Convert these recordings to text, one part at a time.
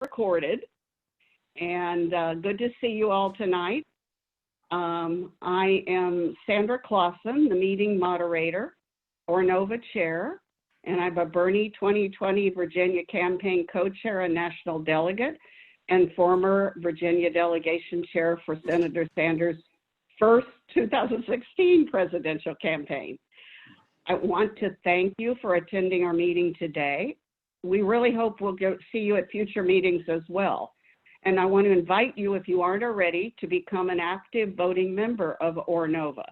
recorded, and good to see you all tonight. I am Sandra Clausen, the meeting moderator, ORNOVA chair, and I'm a Bernie 2020 Virginia campaign co-chair and national delegate, and former Virginia delegation chair for Senator Sanders' first 2016 presidential campaign. I want to thank you for attending our meeting today. We really hope we'll see you at future meetings as well. And I want to invite you, if you aren't already, to become an active voting member of ORNOVA.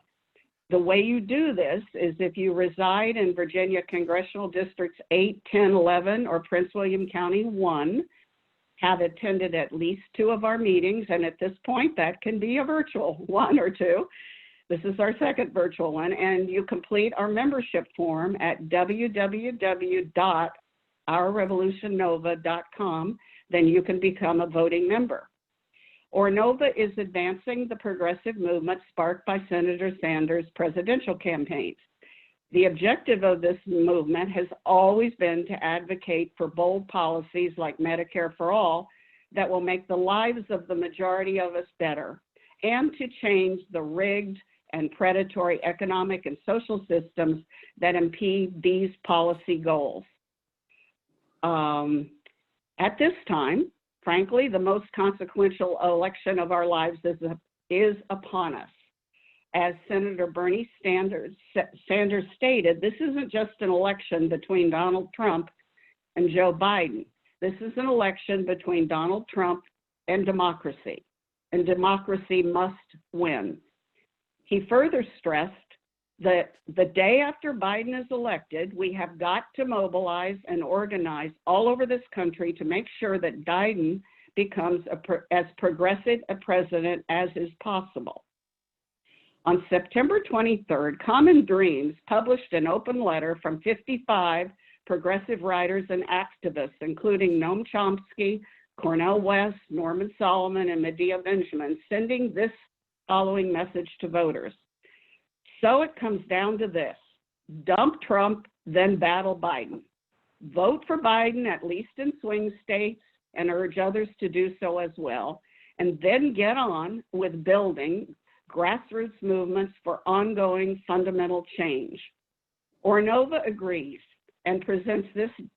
The way you do this is if you reside in Virginia Congressional Districts 8, 10, 11, or Prince William County 1, have attended at least 2 of our meetings, and at this point, that can be a virtual 1 or 2. This is our second virtual one, and you complete our membership form at www.ourrevolutionnova.com, then you can become a voting member. ORNOVA is advancing the progressive movement sparked by Senator Sanders' presidential campaigns. The objective of this movement has always been to advocate for bold policies like Medicare for All that will make the lives of the majority of us better, and to change the rigged and predatory economic and social systems that impede these policy goals. At this time, frankly, the most consequential election of our lives is upon us. As Senator Bernie Sanders stated, this isn't just an election between Donald Trump and Joe Biden. This is an election between Donald Trump and democracy must win. He further stressed that the day after Biden is elected, we have got to mobilize and organize all over this country to make sure that Biden becomes as progressive a president as is possible. On September 23rd, Common Dreams published an open letter from 55 progressive writers and activists, including Noam Chomsky, Cornel West, Norman Solomon, and Medea Benjamin, sending this following message to voters. So it comes down to this: dump Trump, then battle Biden. Vote for Biden, at least in swing states, and urge others to do so as well, and then get on with building grassroots movements for ongoing fundamental change. ORNOVA agrees and presents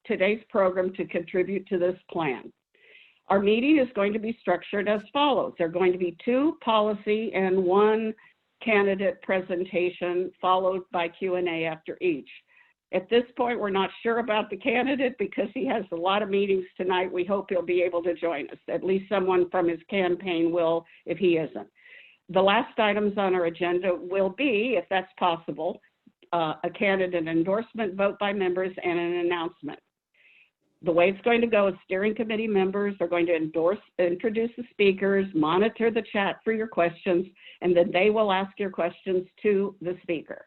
today's program to contribute to this plan. Our meeting is going to be structured as follows. There are going to be 2 policy and 1 candidate presentation, followed by Q&A after each. At this point, we're not sure about the candidate because he has a lot of meetings tonight. We hope he'll be able to join us. At least someone from his campaign will if he isn't. The last items on our agenda will be, if that's possible, a candidate endorsement vote by members and an announcement. The way it's going to go is steering committee members are going to introduce the speakers, monitor the chat for your questions, and then they will ask your questions to the speakers.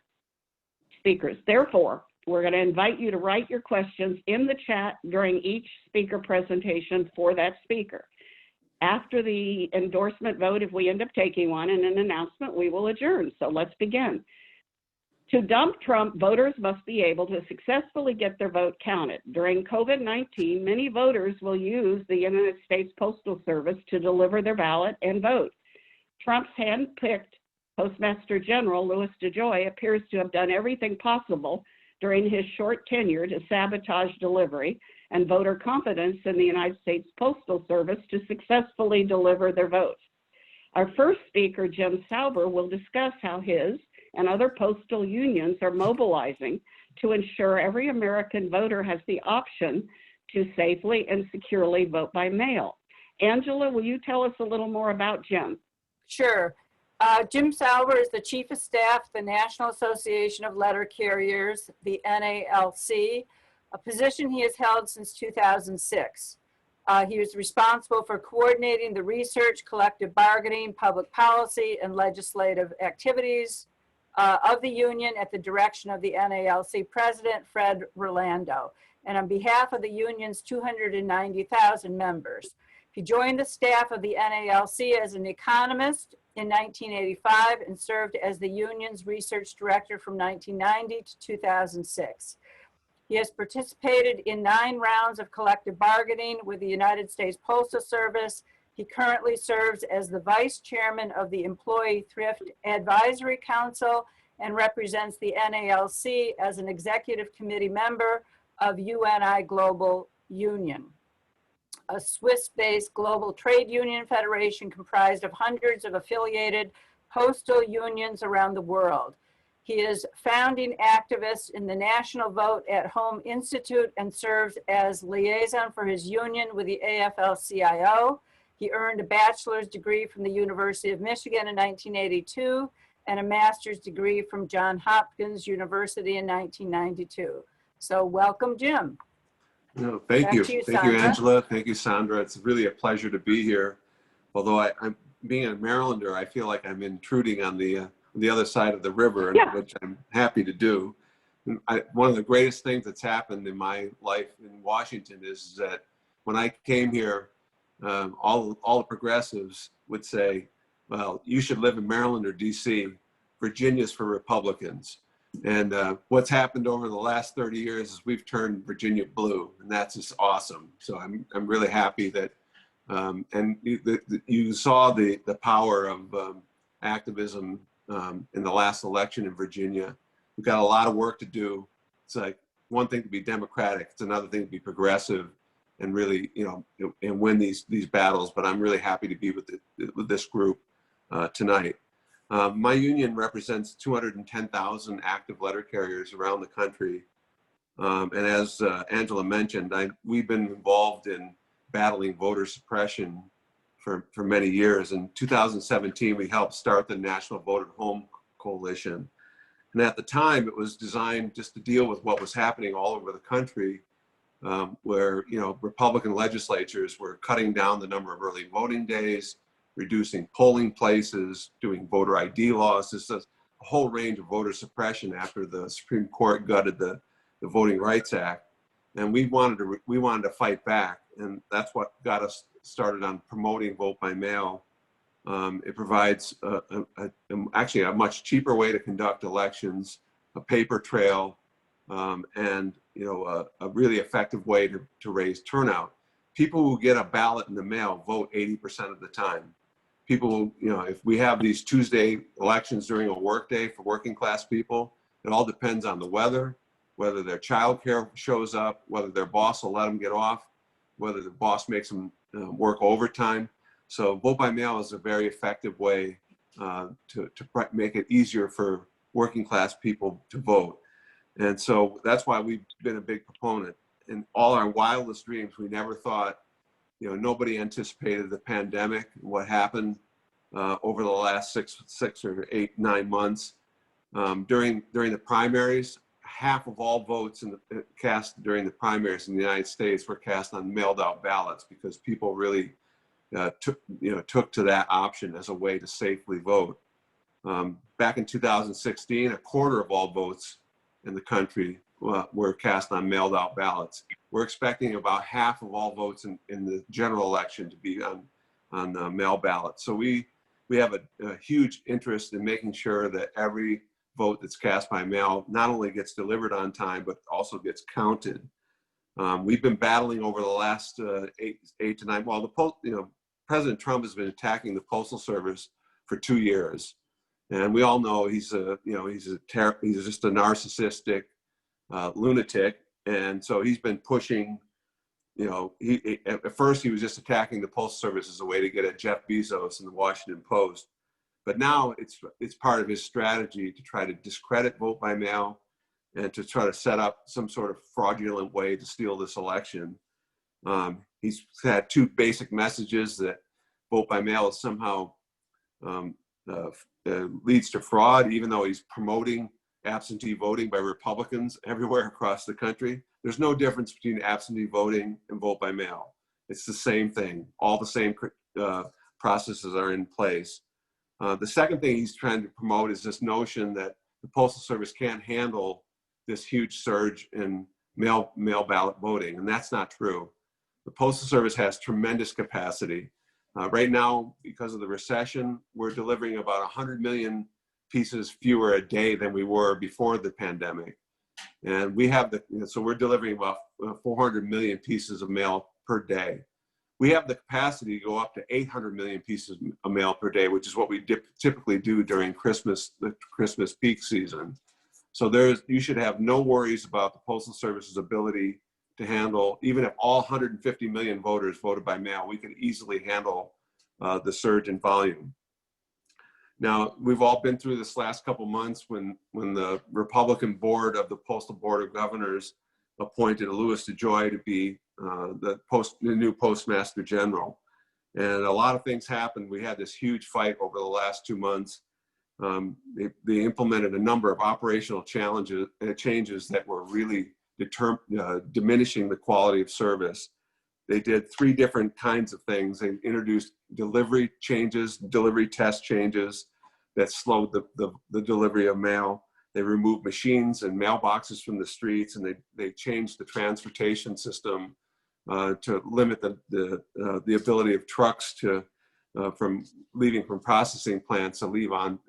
Therefore, we're going to invite you to write your questions in the chat during each speaker presentation for that speaker. After the endorsement vote, if we end up taking one, and an announcement, we will adjourn. So let's begin. To dump Trump, voters must be able to successfully get their vote counted. During COVID-19, many voters will use the United States Postal Service to deliver their ballot and vote. Trump's hand-picked Postmaster General, Louis DeJoy, appears to have done everything possible during his short tenure to sabotage delivery and voter confidence in the United States Postal Service to successfully deliver their votes. Our first speaker, Jim Sauber, will discuss how his and other postal unions are mobilizing to ensure every American voter has the option to safely and securely vote by mail. Angela, will you tell us a little more about Jim? Sure. Jim Sauber is the Chief of Staff of the National Association of Letter Carriers, the NALC, a position he has held since 2006. He was responsible for coordinating the research, collective bargaining, public policy, and legislative activities of the union at the direction of the NALC President, Fred Rolando, and on behalf of the union's 290,000 members. He joined the staff of the NALC as an economist in 1985 and served as the union's research director from 1990 to 2006. He has participated in 9 rounds of collective bargaining with the United States Postal Service. He currently serves as the Vice Chairman of the Employee Thrift Advisory Council and represents the NALC as an Executive Committee member of UNI Global Union, a Swiss-based global trade union federation comprised of hundreds of affiliated postal unions around the world. He is founding activist in the National Vote at Home Institute and serves as liaison for his union with the AFL-CIO. He earned a bachelor's degree from the University of Michigan in 1982 and a master's degree from Johns Hopkins University in 1992. So welcome, Jim. No, thank Back you. to you, Thank you, Sandra. Angela. Thank you, Sandra. It's really a pleasure to be here. Although I'm being a Marylander, I feel like I'm intruding on the other side of the river, Yeah. which I'm happy to do. And one of the greatest things that's happened in my life in Washington is that when I came here, all the progressives would say, well, you should live in Maryland or DC. Virginia's for Republicans. And what's happened over the last 30 years is we've turned Virginia blue, and that's just awesome. So I'm really happy that, and you saw the power of activism in the last election in Virginia. We've got a lot of work to do. It's like one thing to be Democratic, it's another thing to be progressive and really, and win these battles. But I'm really happy to be with this group tonight. My union represents 210,000 active letter carriers around the country. And as Angela mentioned, we've been involved in battling voter suppression for many years. In 2017, we helped start the National Vote at Home Coalition. And at the time, it was designed just to deal with what was happening all over the country, where Republican legislatures were cutting down the number of early voting days, reducing polling places, doing voter ID laws. This is a whole range of voter suppression after the Supreme Court gutted the Voting Rights Act. And we wanted to fight back, and that's what got us started on promoting vote by mail. It provides actually a much cheaper way to conduct elections, a paper trail, and a really effective way to raise turnout. People who get a ballot in the mail vote 80% of the time. People, if we have these Tuesday elections during a work day for working class people, it all depends on the weather, whether their childcare shows up, whether their boss will let them get off, whether the boss makes them work overtime. So vote by mail is a very effective way to make it easier for working class people to vote. And so that's why we've been a big proponent. In all our wildest dreams, we never thought, nobody anticipated the pandemic, what happened over the last six or 8, 9 months. During the primaries, half of all votes cast during the primaries in the United States were cast on mailed out ballots because people really took to that option as a way to safely vote. Back in 2016, a quarter of all votes in the country were cast on mailed out ballots. We're expecting about half of all votes in the general election to be on mail ballots. So we have a huge interest in making sure that every vote that's cast by mail not only gets delivered on time, but also gets counted. We've been battling over the last 8 to 9. Well, President Trump has been attacking the Postal Service for 2 years, and we all know he's just a narcissistic lunatic, and so he's been pushing. At first he was just attacking the Postal Service as a way to get at Jeff Bezos and the Washington Post, but now it's part of his strategy to try to discredit vote by mail and to try to set up some sort of fraudulent way to steal this election. He's had 2 basic messages: that vote by mail is somehow leads to fraud, even though he's promoting absentee voting by Republicans everywhere across the country. There's no difference between absentee voting and vote by mail. It's the same thing. All the same processes are in place. The second thing he's trying to promote is this notion that the Postal Service can't handle this huge surge in mail ballot voting, and that's not true. The Postal Service has tremendous capacity. Right now, because of the recession, we're delivering about 100 million pieces fewer a day than we were before the pandemic. And we have so we're delivering about 400 million pieces of mail per day. We have the capacity to go up to 800 million pieces of mail per day, which is what we typically do during the Christmas peak season. So you should have no worries about the Postal Service's ability to handle, even if all 150 million voters voted by mail, we can easily handle the surge in volume. Now, we've all been through this last couple months when the Republican board of the Postal Board of Governors appointed Louis DeJoy to be the new Postmaster General. And a lot of things happened. We had this huge fight over the last 2 months. They implemented a number of operational changes that were really diminishing the quality of service. They did 3 different kinds of things. They introduced delivery changes, delivery test changes that slowed the delivery of mail. They removed machines and mailboxes from the streets, and they changed the transportation system to limit the ability of trucks from leaving from processing plants to leave on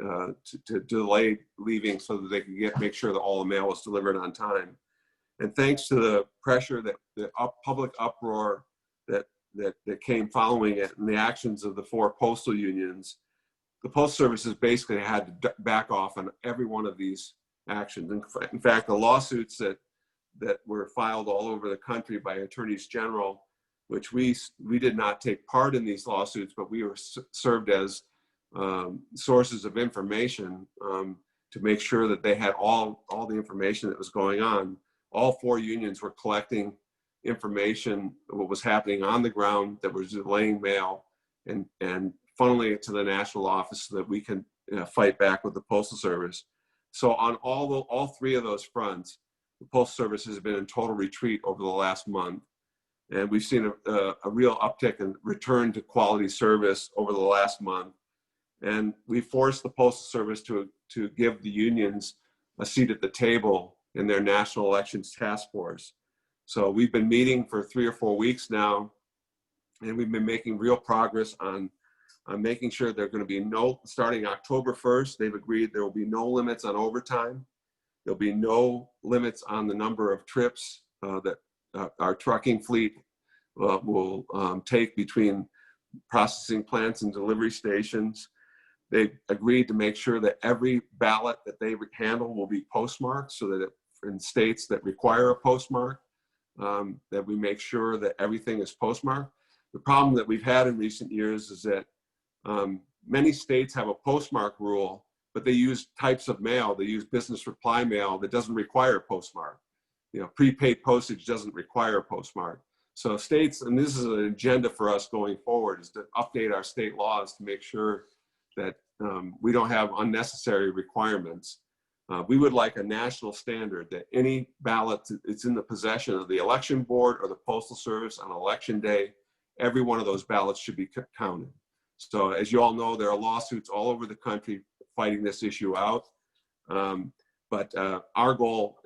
to delay leaving so that they could make sure that all the mail was delivered on time. And thanks to the pressure the public uproar that came following it and the actions of the 4 postal unions, the Postal Service has basically had to back off on every one of these actions. In fact, the lawsuits that were filed all over the country by attorneys general, which we did not take part in these lawsuits, but we were served as sources of information to make sure that they had all the information that was going on. All 4 unions were collecting information, what was happening on the ground that was delaying mail, and funneling it to the national office so that we can fight back with the Postal Service. So on all 3 of those fronts, the Postal Service has been in total retreat over the last month. And we've seen a real uptick in return to quality service over the last month. And we forced the Postal Service to give the unions a seat at the table in their National Elections Task Force. So we've been meeting for 3 or 4 weeks now, and we've been making real progress on making sure there are going to be starting October 1st, they've agreed there will be no limits on overtime. There'll be no limits on the number of trips that our trucking fleet will take between processing plants and delivery stations. They've agreed to make sure that every ballot that they handle will be postmarked, so that in states that require a postmark, that we make sure that everything is postmarked. The problem that we've had in recent years is that many states have a postmark rule, but they use types of mail. They use business reply mail that doesn't require a postmark. Prepaid postage doesn't require a postmark. So states, and this is an agenda for us going forward, is to update our state laws to make sure that we don't have unnecessary requirements. We would like a national standard that any ballot that's in the possession of the election board or the Postal Service on election day, every one of those ballots should be counted. So as you all know, there are lawsuits all over the country fighting this issue out. But our goal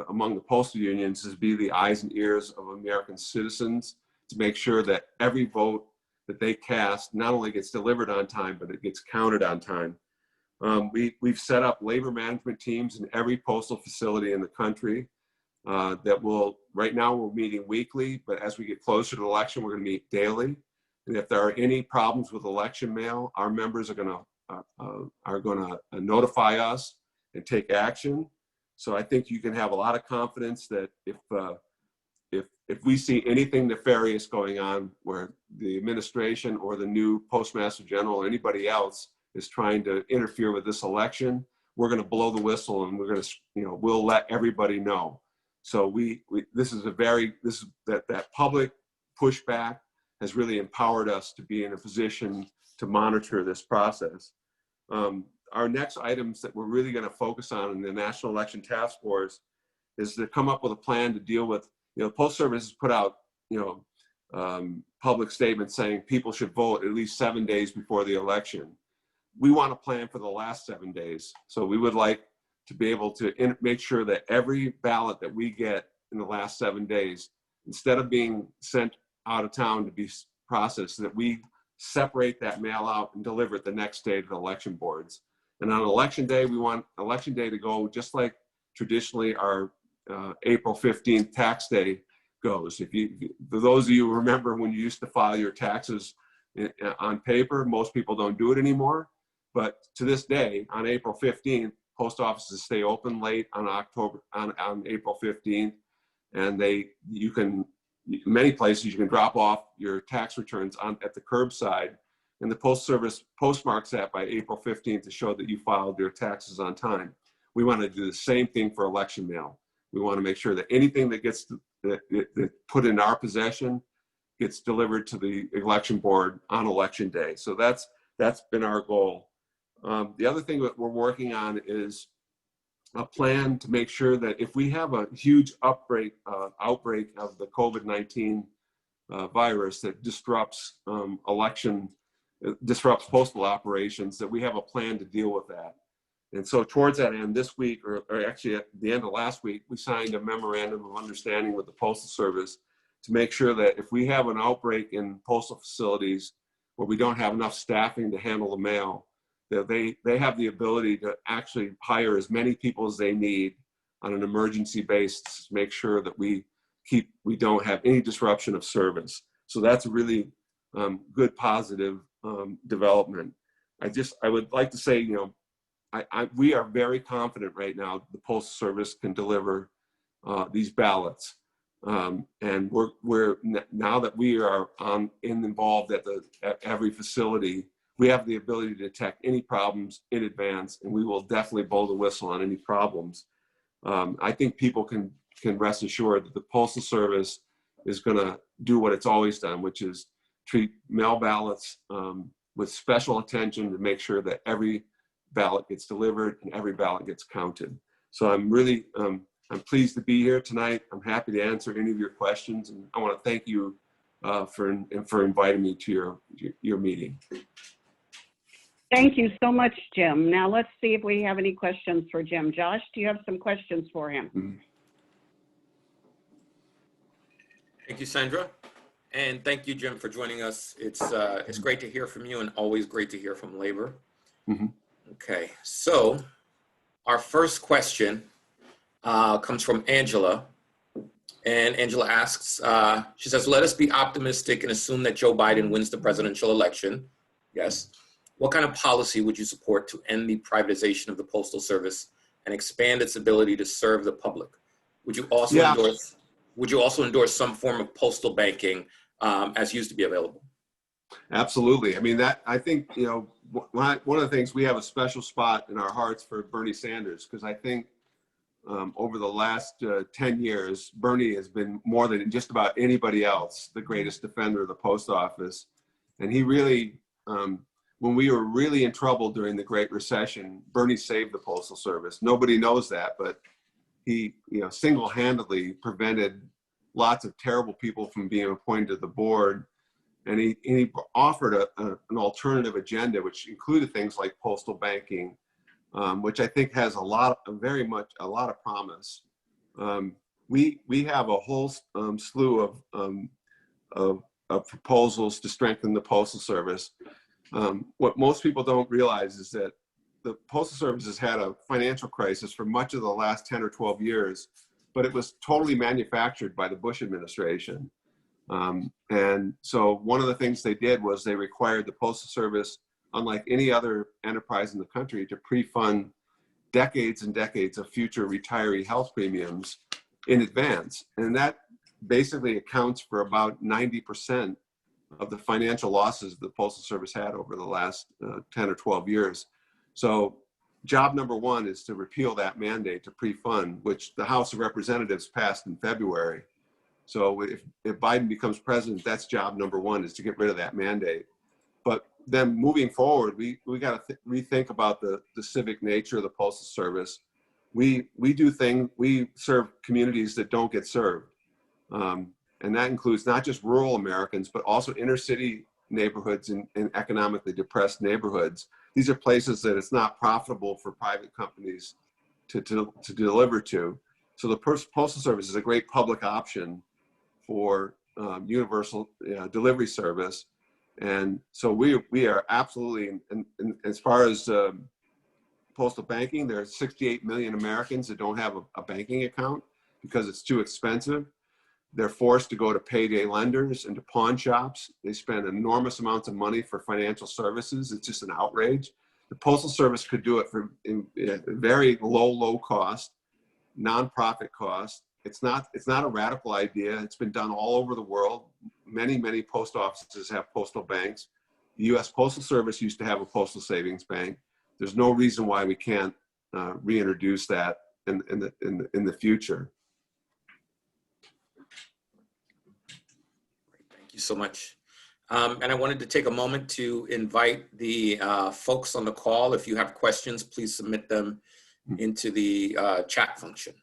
among the postal unions is to be the eyes and ears of American citizens, to make sure that every vote that they cast not only gets delivered on time, but it gets counted on time. We've set up labor management teams in every postal facility in the country that will, right now we're meeting weekly, but as we get closer to the election, we're going to meet daily. And if there are any problems with election mail, our members are going to notify us and take action. So I think you can have a lot of confidence that if we see anything nefarious going on where the administration or the new Postmaster General or anybody else is trying to interfere with this election, we're going to blow the whistle and we're going to, we'll let everybody know. So that public pushback has really empowered us to be in a position to monitor this process. Our next items that we're really going to focus on in the National Election Task Force is to come up with a plan to deal with, the Postal Service has put out, public statements saying people should vote at least 7 days before the election. We want to plan for the last 7 days. So we would like to be able to make sure that every ballot that we get in the last 7 days, instead of being sent out of town to be processed, that we separate that mail out and deliver it the next day to the election boards. And on election day, we want election day to go just like traditionally our April 15th tax day goes. For those of you who remember when you used to file your taxes on paper, most people don't do it anymore. But to this day, on April 15th, post offices stay open late on April 15th, and many places you can drop off your tax returns at the curbside, and the Postal Service postmarks that by April 15th to show that you filed your taxes on time. We want to do the same thing for election mail. We want to make sure that anything that gets put in our possession gets delivered to the election board on election day. So that's been our goal. The other thing that we're working on is a plan to make sure that if we have a huge outbreak of the COVID-19 virus that disrupts disrupts postal operations, that we have a plan to deal with that. And so towards that end, this week, or actually at the end of last week, we signed a memorandum of understanding with the Postal Service to make sure that if we have an outbreak in postal facilities where we don't have enough staffing to handle the mail, that they have the ability to actually hire as many people as they need on an emergency basis to make sure that we don't have any disruption of service. So that's a really good, positive development. I would like to say, we are very confident right now the Postal Service can deliver these ballots. And we're now that we are involved at every facility, we have the ability to detect any problems in advance, and we will definitely blow the whistle on any problems. I think people can rest assured that the Postal Service is going to do what it's always done, which is treat mail ballots with special attention to make sure that every ballot gets delivered and every ballot gets counted. So I'm really I'm pleased to be here tonight. I'm happy to answer any of your questions, and I want to thank you for inviting me to your meeting. Thank you so much, Jim. Now let's see if we have any questions for Jim. Josh, do you have some questions for him? Mm-hmm. Thank you, Sandra. And thank you, Jim, for joining us. It's great to hear from you, and always great to hear from Labor. Mm-hmm. Okay, so our first question comes from Angela. And Angela asks, she says, let us be optimistic and assume that Joe Biden wins the presidential election. Yes. What kind of policy would you support to end the privatization of the Postal Service and expand its ability to serve the public? Would you also endorse some form of postal banking as used to be available? Absolutely. I mean, I think, one of the things, we have a special spot in our hearts for Bernie Sanders, because I think over the last 10 years, Bernie has been, more than just about anybody else, the greatest defender of the post office. And he really, when we were really in trouble during the Great Recession, Bernie saved the Postal Service. Nobody knows that, but he, single-handedly prevented lots of terrible people from being appointed to the board. And he offered an alternative agenda, which included things like postal banking, which I think has a lot of promise. We have a whole slew of proposals to strengthen the Postal Service. What most people don't realize is that the Postal Service has had a financial crisis for much of the last 10 or 12 years, but it was totally manufactured by the Bush administration. And so one of the things they did was they required the Postal Service, unlike any other enterprise in the country, to pre-fund decades and decades of future retiree health premiums in advance. And that basically accounts for about 90% of the financial losses the Postal Service had over the last 10 or 12 years. So job number one is to repeal that mandate to pre-fund, which the House of Representatives passed in February. So if Biden becomes president, that's job number one, is to get rid of that mandate. But then moving forward, we got to rethink about the civic nature of the Postal Service. We serve communities that don't get served. And that includes not just rural Americans, but also inner city neighborhoods and economically depressed neighborhoods. These are places that it's not profitable for private companies to deliver to. So the Postal Service is a great public option for universal delivery service. And so we are absolutely, and as far as postal banking. There are 68 million Americans that don't have a banking account because it's too expensive. They're forced to go to payday lenders and to pawn shops. They spend enormous amounts of money for financial services. It's just an outrage. The Postal Service could do it for very low cost, nonprofit cost. It's not a radical idea. It's been done all over the world. Many post offices have postal banks. The U.S. Postal Service used to have a postal savings bank. There's no reason why we can't reintroduce that in the future. Thank you so much. And I wanted to take a moment to invite the folks on the call. If you have questions, please submit them into the chat function.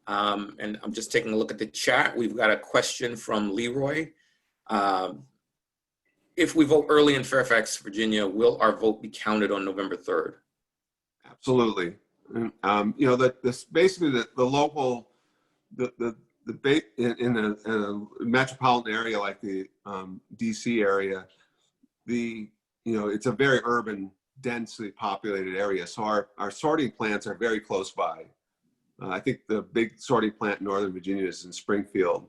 And I'm just taking a look at the chat. We've got a question from Leroy. If we vote early in Fairfax, Virginia, will our vote be counted on November 3rd? Absolutely. You know, basically the local, in a metropolitan area like the DC area, it's a very urban, densely populated area. So our sorting plants are very close by. I think the big sorting plant in Northern Virginia is in Springfield.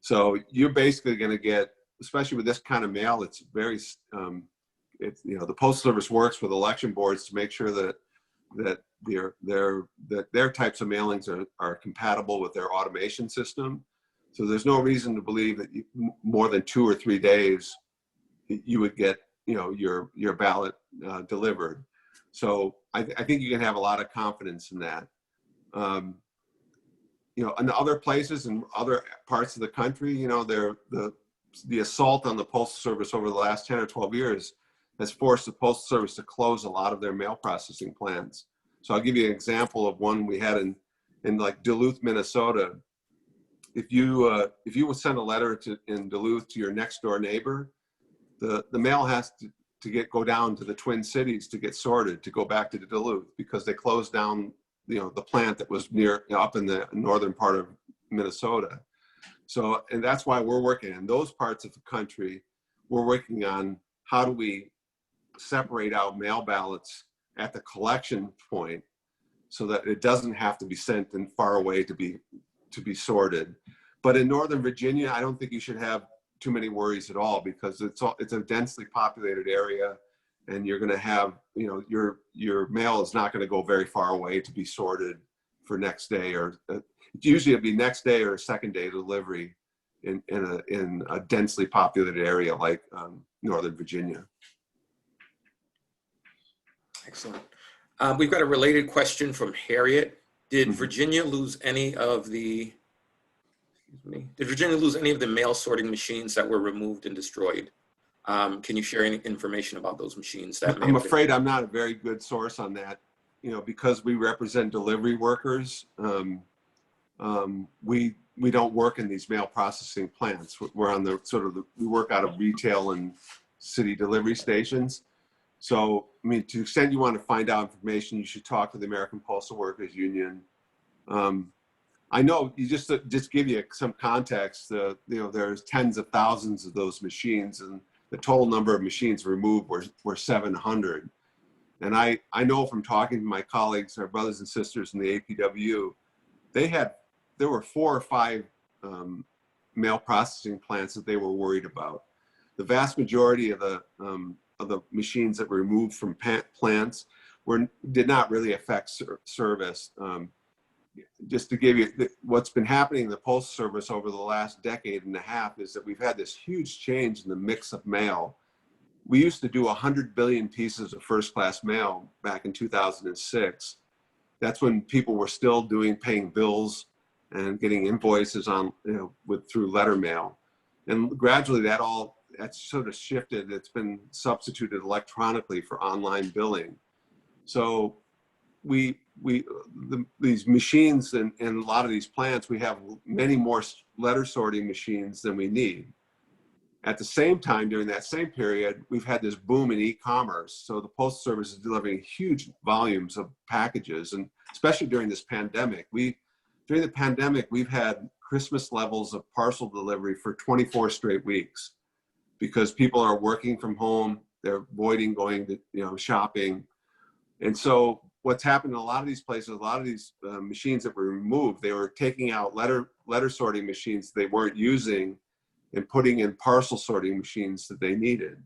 So you're basically going to get, especially with this kind of mail, it's very, the Postal Service works with election boards to make sure that their types of mailings are compatible with their automation system. So there's no reason to believe that more than 2 or 3 days you would get your ballot delivered. So I think you can have a lot of confidence in that. In other places and other parts of the country, the assault on the Postal Service over the last 10 or 12 years has forced the Postal Service to close a lot of their mail processing plants. So I'll give you an example of one we had in like Duluth, Minnesota. If you would send a letter in Duluth to your next door neighbor, the mail has to go down to the Twin Cities to get sorted, to go back to Duluth, because they closed down the plant that was up in the northern part of Minnesota. So, and that's why we're working in those parts of the country. We're working on how do we separate out mail ballots at the collection point so that it doesn't have to be sent in far away to be sorted. But in Northern Virginia, I don't think you should have too many worries at all, because it's a densely populated area, and you're going to have, your mail is not going to go very far away to be sorted for next day, or usually it'd be next day or second day delivery in a densely populated area like Northern Virginia. Excellent. We've got a related question from Harriet. Did Virginia lose any of the mail sorting machines that were removed and destroyed? Can you share any information about those machines? I'm afraid I'm not a very good source on that. Because we represent delivery workers, we don't work in these mail processing plants. We're on we work out of retail and city delivery stations. So, to the extent you want to find out information, you should talk to the American Postal Workers Union. I know, just give you some context, there's tens of thousands of those machines, and the total number of machines removed were 700. And I know from talking to my colleagues, our brothers and sisters in the APW, there were 4 or 5 mail processing plants that they were worried about. The vast majority of the machines that were removed from plants did not really affect service. Just to give you what's been happening in the Postal Service over the last decade and a half is that we've had this huge change in the mix of mail. We used to do 100 billion pieces of first-class mail back in 2006. That's when people were still paying bills and getting invoices through letter mail. And gradually that's sort of shifted. It's been substituted electronically for online billing. So these machines and a lot of these plants, we have many more letter sorting machines than we need. At the same time, during that same period, we've had this boom in e-commerce. So the Postal Service is delivering huge volumes of packages, and especially during this pandemic. During the pandemic, we've had Christmas levels of parcel delivery for 24 straight weeks, because people are working from home, they're avoiding going to shopping, And so what's happened in a lot of these places, a lot of these machines that were removed, they were taking out letter sorting machines they weren't using and putting in parcel sorting machines that they needed.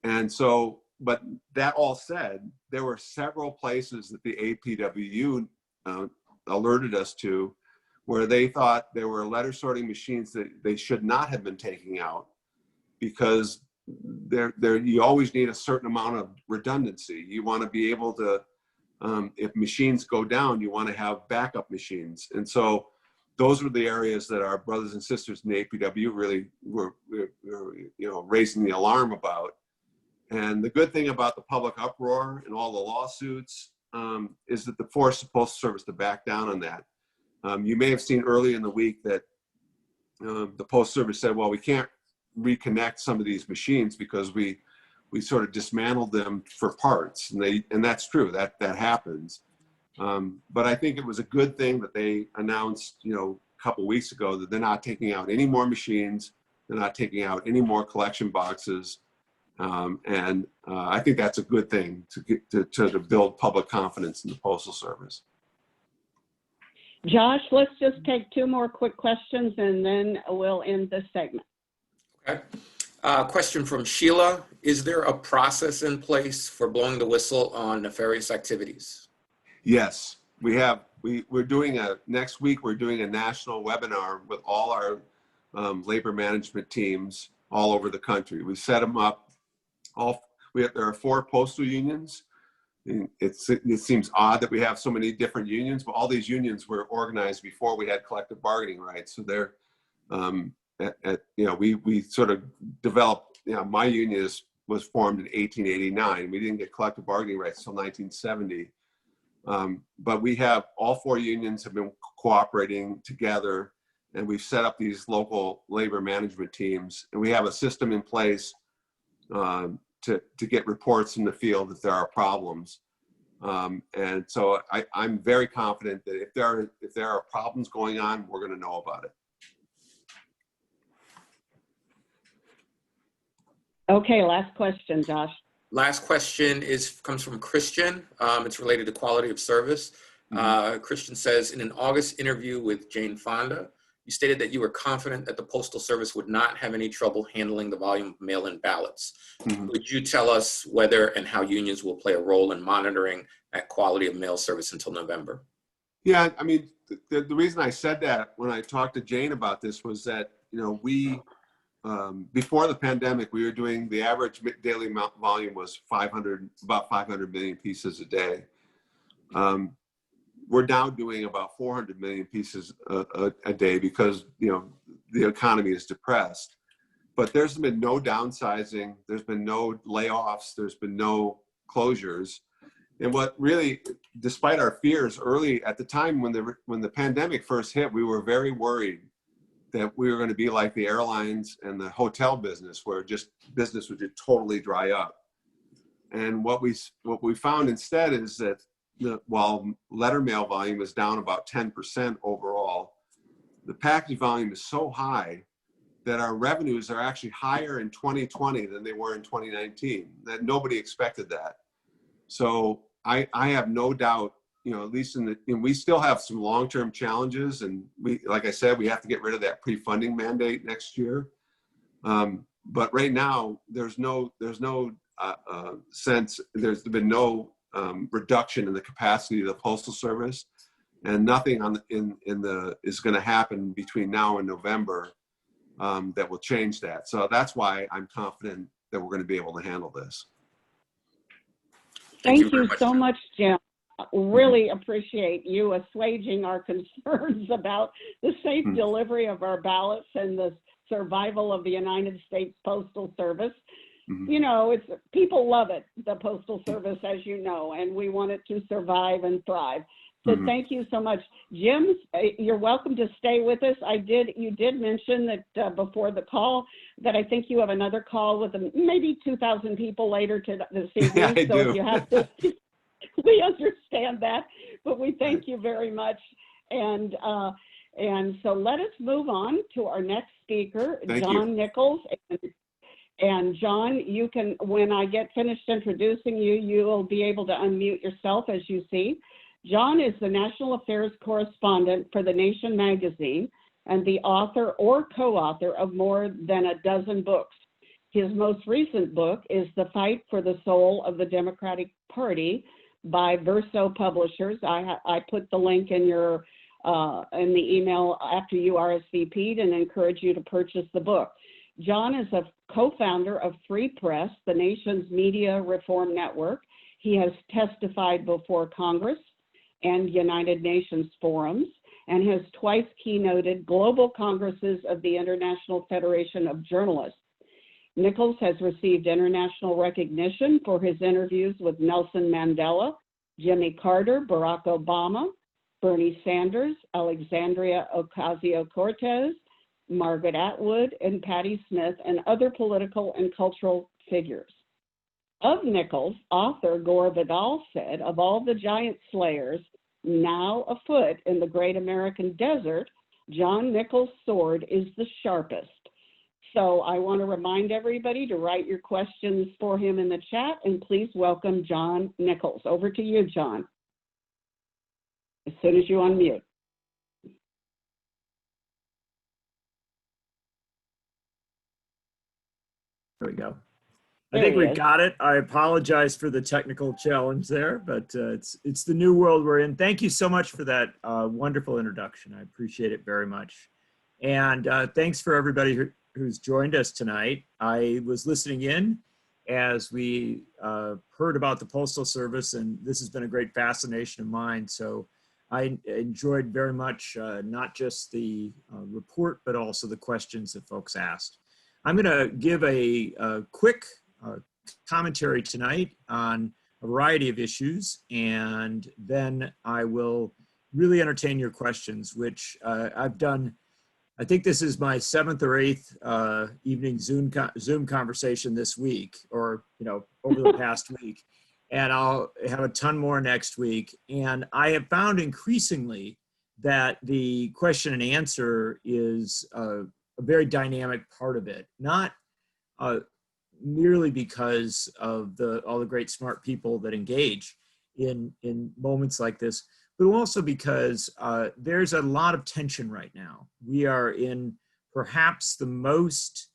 And so, but that all said, there were several places that the APWU alerted us to where they thought there were letter sorting machines that they should not have been taking out, because you always need a certain amount of redundancy. You want to be able to, if machines go down, you want to have backup machines. And so those were the areas that our brothers and sisters in the APW really were raising the alarm about. And the good thing about the public uproar and all the lawsuits is that forced the Postal Service to back down on that. You may have seen early in the week that the Postal Service said, well, we can't reconnect some of these machines because we sort of dismantled them for parts. And that's true, that happens. But I think it was a good thing that they announced, a couple weeks ago, that they're not taking out any more machines. They're not taking out any more collection boxes. And I think that's a good thing to build public confidence in the Postal Service. Josh, let's just take 2 more quick questions and then we'll end this segment. Okay. Question from Sheila. Is there a process in place for blowing the whistle on nefarious activities? Yes, we have. We're doing next week, we're doing a national webinar with all our labor management teams all over the country. We set them up. There are 4 postal unions. It seems odd that we have so many different unions, but all these unions were organized before we had collective bargaining rights. So they're, we sort of developed, my union was formed in 1889. We didn't get collective bargaining rights until 1970. But we have, all 4 unions have been cooperating together, and we've set up these local labor management teams, and we have a system in place to get reports in the field if there are problems. And so I'm very confident that if there are problems going on, we're going to know about it. Okay, last question, Josh. Last question comes from Christian. It's related to quality of service. Christian says, in an August interview with Jane Fonda, you stated that you were confident that the Postal Service would not have any trouble handling the volume of mail-in ballots. Would you tell us whether and how unions will play a role in monitoring that quality of mail service until November? Yeah, I mean, the reason I said that when I talked to Jane about this was that, we, before the pandemic, we were doing, the average daily volume was about 500 million pieces a day. We're now doing about 400 million pieces a day because, the economy is depressed. But there's been no downsizing, there's been no layoffs, there's been no closures. And what really, despite our fears early at the time when the pandemic first hit, we were very worried that we were going to be like the airlines and the hotel business, where business would just totally dry up. And what we found instead is that while letter mail volume is down about 10% overall, the package volume is so high that our revenues are actually higher in 2020 than they were in 2019. That nobody expected that. So I have no doubt, at least we still have some long-term challenges, and like I said, we have to get rid of that pre-funding mandate next year. But right now, there's no sense. There's been no reduction in the capacity of the Postal Service, and nothing is going to happen between now and November that will change that. So that's why I'm confident that we're going to be able to handle this. Thank you so much, Jim. Really appreciate you assuaging our concerns about the safe delivery of our ballots and the survival of the United States Postal Service. People love it, the Postal Service, as you know, and we want it to survive and thrive. So thank you so much. Jim, you're welcome to stay with us. You did mention that before the call that I think you have another call with maybe 2,000 people later this evening. Yeah, I do. If you have to, we understand that, but we thank you very much. And so let us move on to our next speaker, John Nichols. And John, you can, when I get finished introducing you, you will be able to unmute yourself as you see. John is the National Affairs Correspondent for The Nation magazine and the author or co-author of more than a dozen books. His most recent book is The Fight for the Soul of the Democratic Party by Verso Publishers. I put the link in your in the email after you RSVP'd and encourage you to purchase the book. John is a co-founder of Free Press, the nation's media reform network. He has testified before Congress and United Nations forums and has twice keynoted global congresses of the International Federation of Journalists. Nichols has received international recognition for his interviews with Nelson Mandela, Jimmy Carter, Barack Obama, Bernie Sanders, Alexandria Ocasio-Cortez, Margaret Atwood, and Patti Smith, and other political and cultural figures. Of Nichols, author Gore Vidal said, "Of all the giant slayers now afoot in the great American desert, John Nichols' sword is the sharpest." So I want to remind everybody to write your questions for him in the chat, and please welcome John Nichols. Over to you, John, as soon as you unmute. There we go. I There think he we is. got it. I apologize for the technical challenge there, but it's the new world we're in. Thank you so much for that wonderful introduction. I appreciate it very much. And thanks for everybody who's joined us tonight. I was listening in as we heard about the Postal Service, and this has been a great fascination of mine. So I enjoyed very much not just the report, but also the questions that folks asked. I'm going to give a quick commentary tonight on a variety of issues, and then I will really entertain your questions, which I've done. I think this is my 7th or 8th evening Zoom conversation this week, or over the past week, and I'll have a ton more next week. And I have found increasingly that the question and answer is a very dynamic part of it, not merely because of all the great smart people that engage in moments like this, but also because there's a lot of tension right now. We are in perhaps the most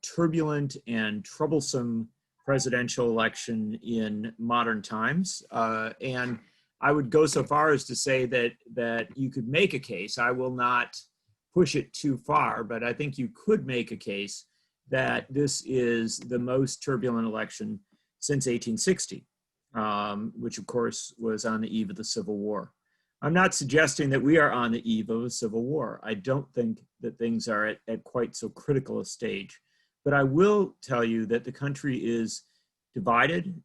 turbulent and troublesome presidential election in modern times. And I would go so far as to say that you could make a case. I will not push it too far, but I think you could make a case that this is the most turbulent election since 1860, which of course was on the eve of the Civil War. I'm not suggesting that we are on the eve of a civil war. I don't think that things are at quite so critical a stage, but I will tell you that the country is divided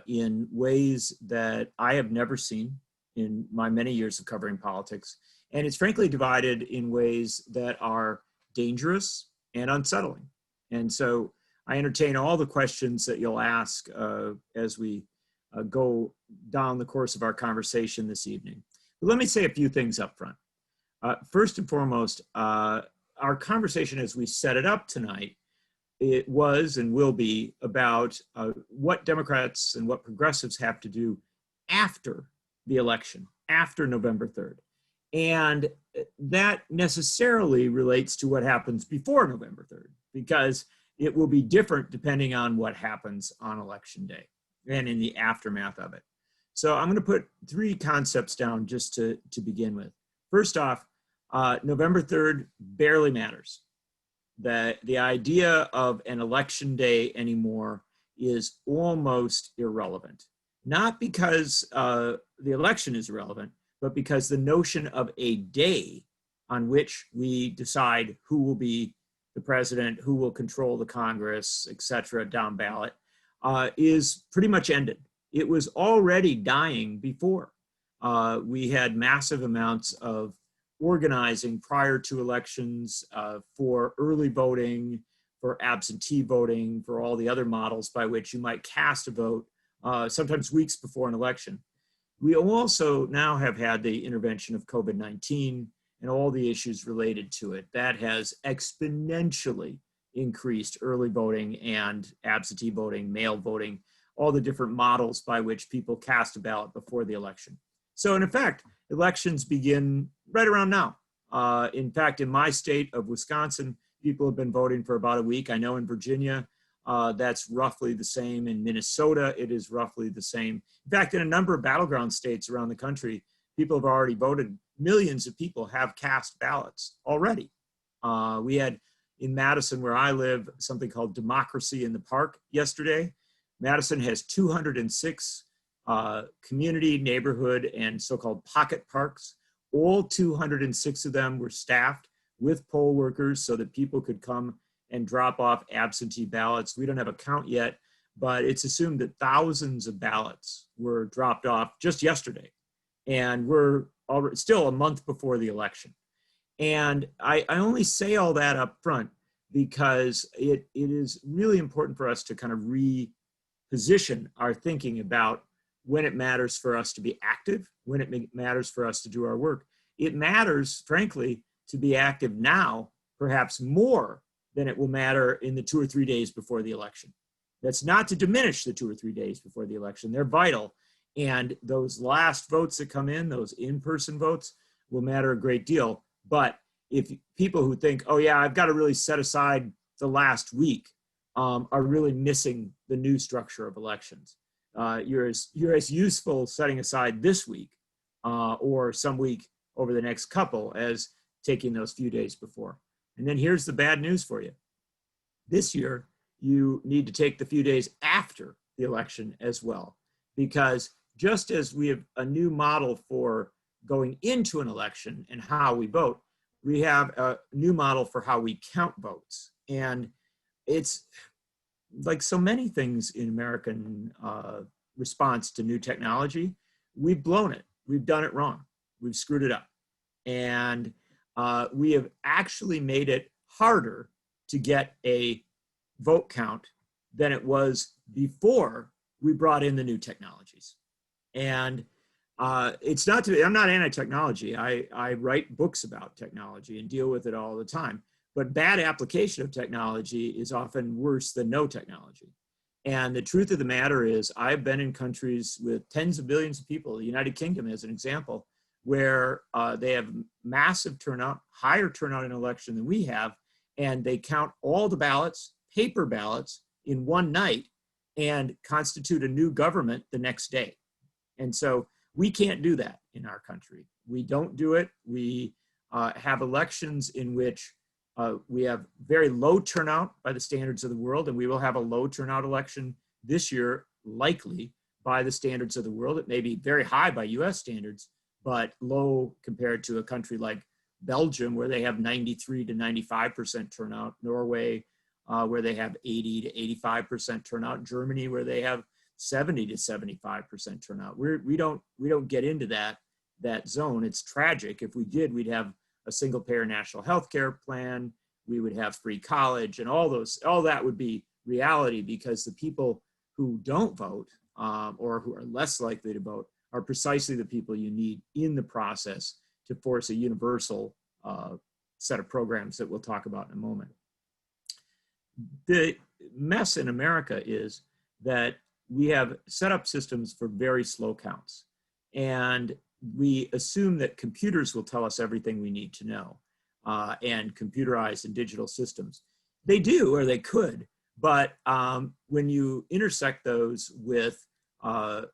in ways that I have never seen in my many years of covering politics. And it's frankly divided in ways that are dangerous and unsettling. And so I entertain all the questions that you'll ask as we go down the course of our conversation this evening. But let me say a few things up front. First and foremost, our conversation as we set it up tonight, it was and will be about what Democrats and what progressives have to do after the election, after November 3rd. And that necessarily relates to what happens before November 3rd, because it will be different depending on what happens on election day and in the aftermath of it. So I'm going to put 3 concepts down just to begin with. First off, November 3rd barely matters. The idea of an election day anymore is almost irrelevant. Not because the election is irrelevant, but because the notion of a day on which we decide who will be the president, who will control the Congress, et cetera, down ballot, is pretty much ended. It was already dying before. We had massive amounts of organizing prior to elections for early voting, for absentee voting, for all the other models by which you might cast a vote, sometimes weeks before an election. We also now have had the intervention of COVID-19 and all the issues related to it. That has exponentially increased early voting and absentee voting, mail voting, all the different models by which people cast a ballot before the election. So in effect, elections begin right around now. In fact, in my state of Wisconsin, people have been voting for about a week. I know in Virginia, that's roughly the same. In Minnesota, it is roughly the same. In fact, in a number of battleground states around the country, people have already voted. Millions of people have cast ballots already. We had in Madison, where I live, something called Democracy in the Park yesterday. Madison has 206 community, neighborhood, and so-called pocket parks. All 206 of them were staffed with poll workers so that people could come and drop off absentee ballots. We don't have a count yet, but it's assumed that thousands of ballots were dropped off just yesterday. And we're already, still a month before the election. And I only say all that up front because it is really important for us to kind of reposition our thinking about when it matters for us to be active, when it matters for us to do our work. It matters, frankly, to be active now, perhaps more than it will matter in the 2 or 3 days before the election. That's not to diminish the 2 or 3 days before the election. They're vital. And those last votes that come in, those in-person votes, will matter a great deal. But if people who think, oh yeah, I've got to really set aside the last week, are really missing the new structure of elections. You're as useful setting aside this week or some week over the next couple as taking those few days before. And then here's the bad news for you. This year, you need to take the few days after the election as well, because just as we have a new model for going into an election and how we vote, we have a new model for how we count votes. And it's like so many things in American response to new technology, we've blown it. We've done it wrong. We've screwed it up. And we have actually made it harder to get a vote count than it was before we brought in the new technologies. And it's not to, I'm not anti-technology. I write books about technology and deal with it all the time. But bad application of technology is often worse than no technology. And the truth of the matter is, I've been in countries with tens of billions of people, the United Kingdom as an example, where they have massive turnout, higher turnout in election than we have, and they count all the ballots, paper ballots, in one night and constitute a new government the next day. And so we can't do that in our country. We don't do it. We have elections in which we have very low turnout by the standards of the world, and we will have a low turnout election this year, likely by the standards of the world. It may be very high by US standards, but low compared to a country like Belgium, where they have 93 to 95% turnout, Norway, where they have 80 to 85% turnout, Germany, where they have 70 to 75% turnout. We don't get into that zone. It's tragic. If we did, we'd have a single payer national health care plan, we would have free college, and all that would be reality, because the people who don't vote or who are less likely to vote are precisely the people you need in the process to force a universal set of programs that we'll talk about in a moment. The mess in America is that we have set up systems for very slow counts. And we assume that computers will tell us everything we need to know, and computerized and digital systems. They do, or they could, but when you intersect those with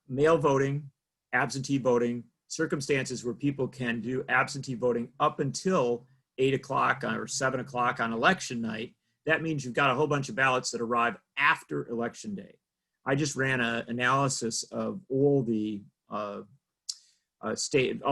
mail voting, absentee voting, circumstances where people can do absentee voting up until 8 o'clock or 7 o'clock on election night, that means you've got a whole bunch of ballots that arrive after election day. I just ran an analysis of all the all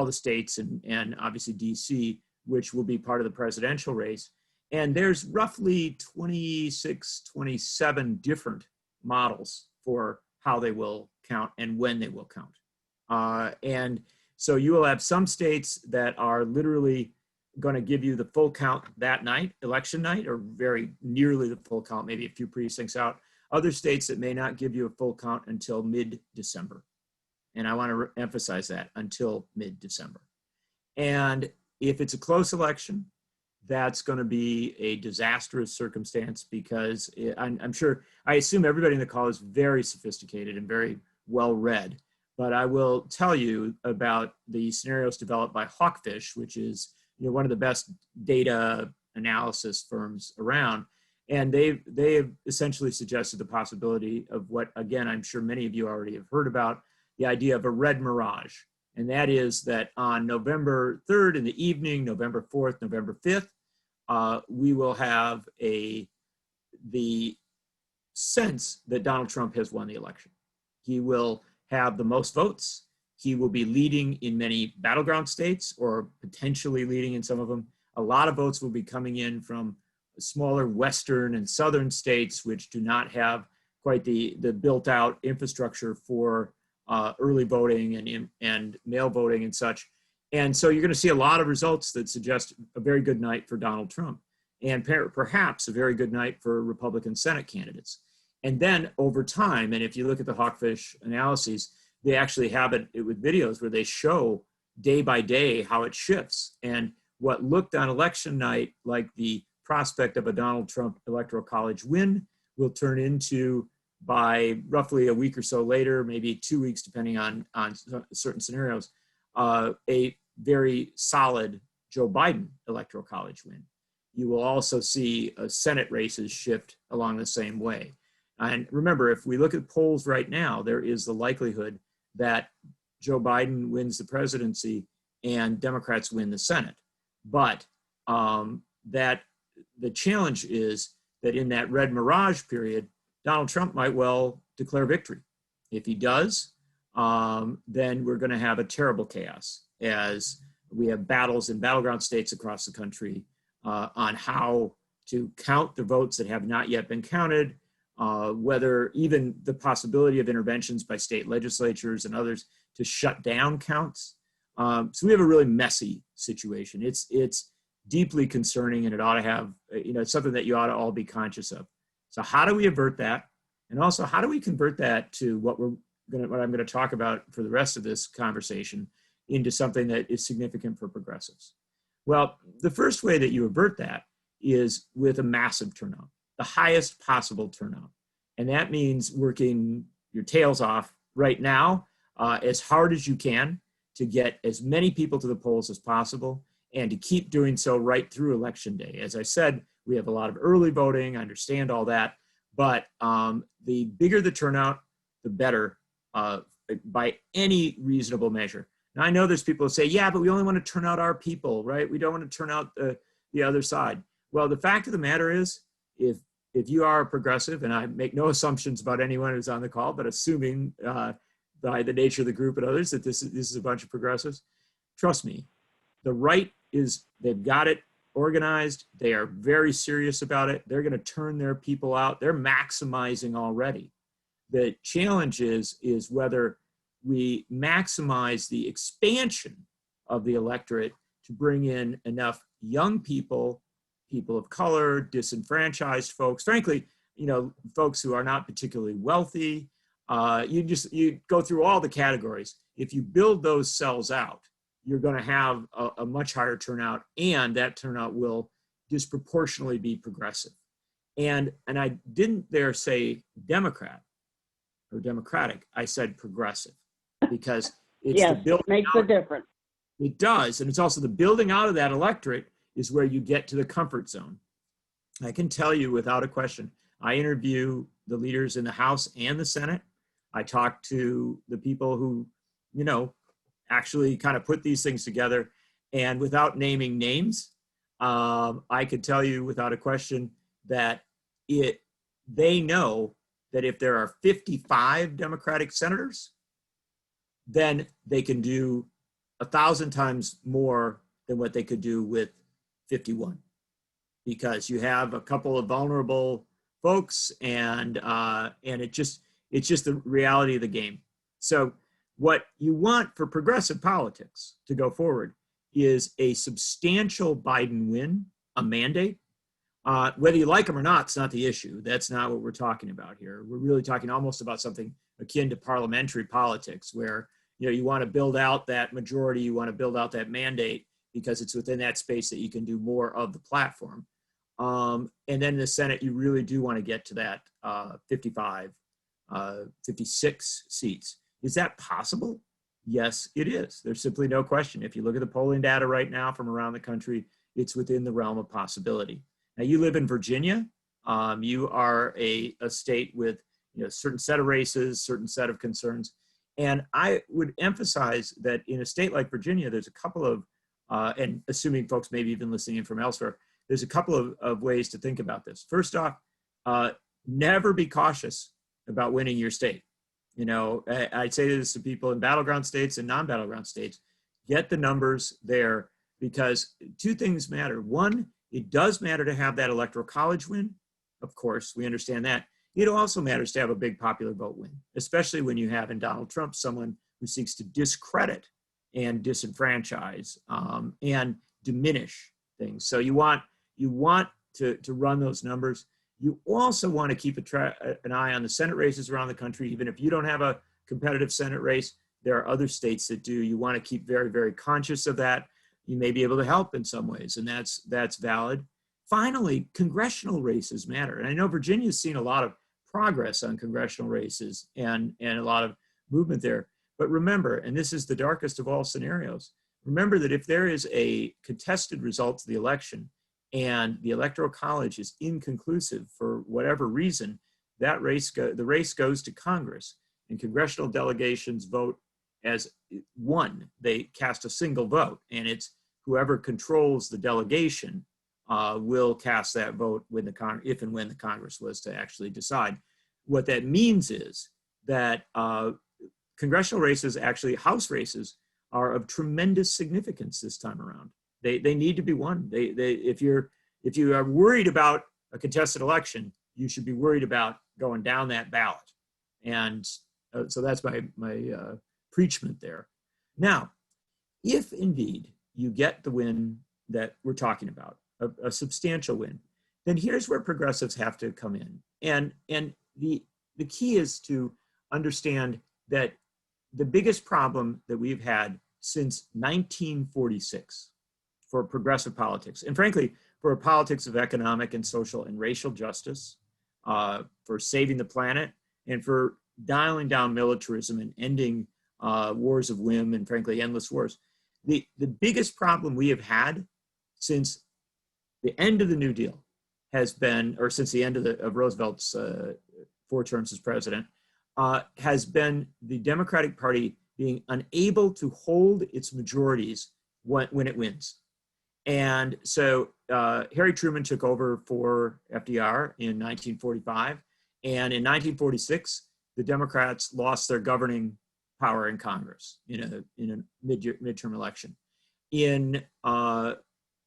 the states and obviously DC, which will be part of the presidential race. And there's roughly 26, 27 different models for how they will count and when they will count. And so you will have some states that are literally going to give you the full count that night, election night, or very nearly the full count, maybe a few precincts out. Other states that may not give you a full count until mid-December. And I want to emphasize that, until mid-December. And if it's a close election, that's going to be a disastrous circumstance because I assume everybody in the call is very sophisticated and very well read. But I will tell you about the scenarios developed by Hawkfish, which is one of the best data analysis firms around. And they've essentially suggested the possibility of what, again, I'm sure many of you already have heard about, the idea of a red mirage. And that is that on November 3rd in the evening, November 4th, November 5th, we will have the sense that Donald Trump has won the election. He will have the most votes. He will be leading in many battleground states, or potentially leading in some of them. A lot of votes will be coming in from smaller western and southern states, which do not have quite the built out infrastructure for early voting and mail voting and such. And so you're going to see a lot of results that suggest a very good night for Donald Trump, and perhaps a very good night for Republican Senate candidates. And then over time, and if you look at the Hawkfish analyses, they actually have it with videos where they show day by day how it shifts. And what looked on election night like the prospect of a Donald Trump Electoral College win will turn into, by roughly a week or so later, maybe 2 weeks, depending on certain scenarios, a very solid Joe Biden Electoral College win. You will also see Senate races shift along the same way. And remember, if we look at polls right now, there is the likelihood that Joe Biden wins the presidency and Democrats win the Senate. But that the challenge is that in that red mirage period, Donald Trump might well declare victory. If he does, then we're going to have a terrible chaos, as we have battles in battleground states across the country on how to count the votes that have not yet been counted, whether even the possibility of interventions by state legislatures and others to shut down counts. So we have a really messy situation. It's deeply concerning, and it ought to have, it's something that you ought to all be conscious of. So how do we avert that? And also, how do we convert that to what I'm going to talk about for the rest of this conversation into something that is significant for progressives? Well, the first way that you avert that is with a massive turnout, the highest possible turnout. And that means working your tails off right now, as hard as you can, to get as many people to the polls as possible, and to keep doing so right through Election Day. As I said, we have a lot of early voting, I understand all that, but the bigger the turnout, the better by any reasonable measure. Now, I know there's people who say, yeah, but we only want to turn out our people, right? We don't want to turn out the other side. Well, the fact of the matter is, if you are a progressive, and I make no assumptions about anyone who's on the call, but assuming by the nature of the group and others that this is a bunch of progressives, trust me, the right they've got it organized. They are very serious about it. They're going to turn their people out. They're maximizing already. The challenge is whether we maximize the expansion of the electorate to bring in enough young people, people of color, disenfranchised folks, frankly, folks who are not particularly wealthy. You go through all the categories. If you build those cells out, you're going to have a much higher turnout, and that turnout will disproportionately be progressive. And I didn't there say Democrat or Democratic, I said progressive, because it's yes, the building makes out. a difference. It does, and it's also the building out of that electorate is where you get to the comfort zone. I can tell you without a question, I interview the leaders in the House and the Senate. I talk to the people who, actually kind of put these things together. And without naming names, I could tell you without a question that they know that if there are 55 Democratic senators, then they can do 1,000 times more than what they could do with 51, because you have a couple of vulnerable folks, and it's just the reality of the game. So what you want for progressive politics to go forward is a substantial Biden win, a mandate. Whether you like them or not, it's not the issue. That's not what we're talking about here. We're really talking almost about something akin to parliamentary politics, where you want to build out that majority, you want to build out that mandate, because it's within that space that you can do more of the platform. And then in the Senate, you really do want to get to that 55, 56 seats. Is that possible? Yes, it is. There's simply no question. If you look at the polling data right now from around the country, it's within the realm of possibility. Now, you live in Virginia. You are a state with a certain set of races, certain set of concerns. And I would emphasize that in a state like Virginia, there's a couple of, and assuming folks maybe even listening in from elsewhere, there's a couple of ways to think about this. First off, never be cautious about winning your state. I'd say this to people in battleground states and non-battleground states, get the numbers there, because two things matter. One, it does matter to have that electoral college win. Of course, we understand that. It also matters to have a big popular vote win, especially when you have in Donald Trump someone who seeks to discredit and disenfranchise and diminish things. So you want to run those numbers. You also want to keep an eye on the Senate races around the country. Even if you don't have a competitive Senate race, there are other states that do. You want to keep very, very conscious of that. You may be able to help in some ways, and that's valid. Finally, congressional races matter. And I know Virginia's seen a lot of progress on congressional races and a lot of movement there. But remember, and this is the darkest of all scenarios, remember that if there is a contested result to the election and the Electoral College is inconclusive for whatever reason, the race goes to Congress, and congressional delegations vote as one. They cast a single vote, and it's whoever controls the delegation will cast that vote if and when the Congress was to actually decide. What that means is that congressional races, actually House races, are of tremendous significance this time around. They need to be won. If you are worried about a contested election, you should be worried about going down that ballot. And so that's my preachment there. Now, if indeed you get the win that we're talking about, a substantial win, then here's where progressives have to come in. And the key is to understand that the biggest problem that we've had since 1946 for progressive politics, and frankly, for a politics of economic and social and racial justice, for saving the planet, and for dialing down militarism and ending wars of whim and frankly, endless wars. The biggest problem we have had since the end of the New Deal has been, or since the end of Roosevelt's 4 terms as president, has been the Democratic Party being unable to hold its majorities when it wins. And so Harry Truman took over for FDR in 1945. And in 1946, the Democrats lost their governing power in Congress in a midterm election.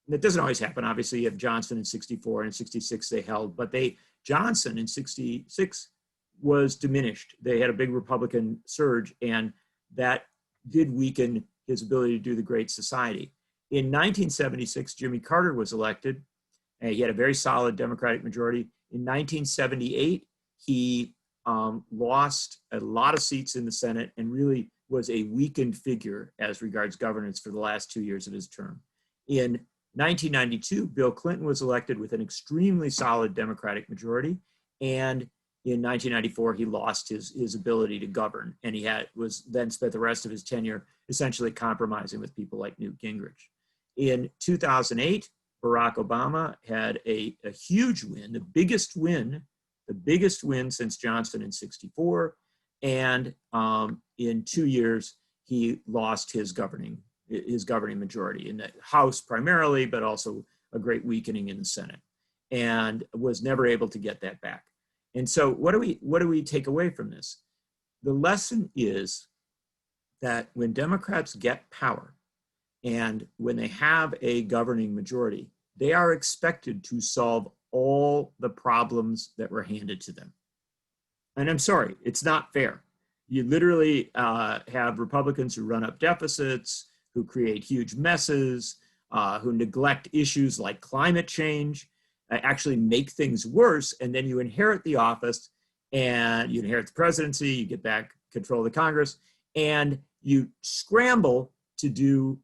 That doesn't always happen. Obviously, you have Johnson in 64 and in 66 they held, but Johnson in 66 was diminished. They had a big Republican surge, and that did weaken his ability to do the Great Society. In 1976, Jimmy Carter was elected, and he had a very solid Democratic majority. In 1978, he lost a lot of seats in the Senate and really was a weakened figure as regards governance for the last 2 years of his term. In 1992, Bill Clinton was elected with an extremely solid Democratic majority, and in 1994, he lost his ability to govern, and he was then spent the rest of his tenure essentially compromising with people like Newt Gingrich. In 2008, Barack Obama had a huge win, the biggest win since Johnson in 64, and in 2 years, he lost his governing majority in the House primarily, but also a great weakening in the Senate, and was never able to get that back. And so what do we take away from this? The lesson is that when Democrats get power and when they have a governing majority, they are expected to solve all the problems that were handed to them. And I'm sorry, it's not fair. You literally have Republicans who run up deficits, who create huge messes, who neglect issues like climate change, actually make things worse, and then you inherit the office, and you inherit the presidency, you get back control of the Congress, and you scramble to do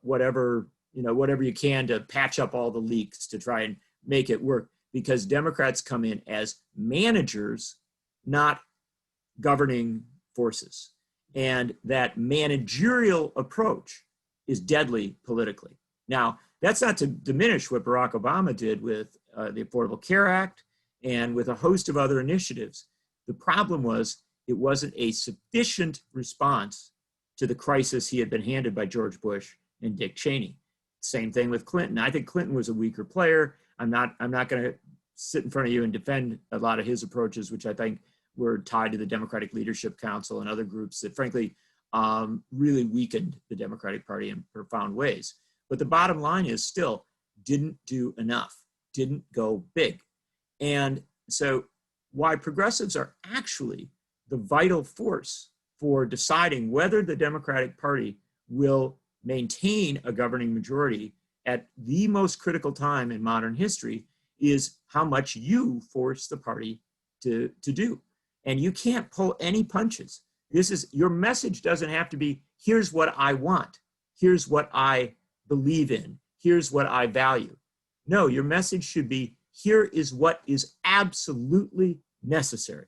whatever whatever you can to patch up all the leaks to try and make it work, because Democrats come in as managers, not governing forces. And that managerial approach is deadly politically. Now, that's not to diminish what Barack Obama did with the Affordable Care Act and with a host of other initiatives. The problem was it wasn't a sufficient response to the crisis he had been handed by George Bush and Dick Cheney. Same thing with Clinton. I think Clinton was a weaker player. I'm not going to sit in front of you and defend a lot of his approaches, which I think were tied to the Democratic Leadership Council and other groups that frankly really weakened the Democratic Party in profound ways. But the bottom line is still didn't do enough, didn't go big. And so why progressives are actually the vital force for deciding whether the Democratic Party will maintain a governing majority at the most critical time in modern history is how much you force the party to do. And you can't pull any punches. Your message doesn't have to be, here's what I want, here's what I believe in, here's what I value. No, your message should be, here is what is absolutely necessary.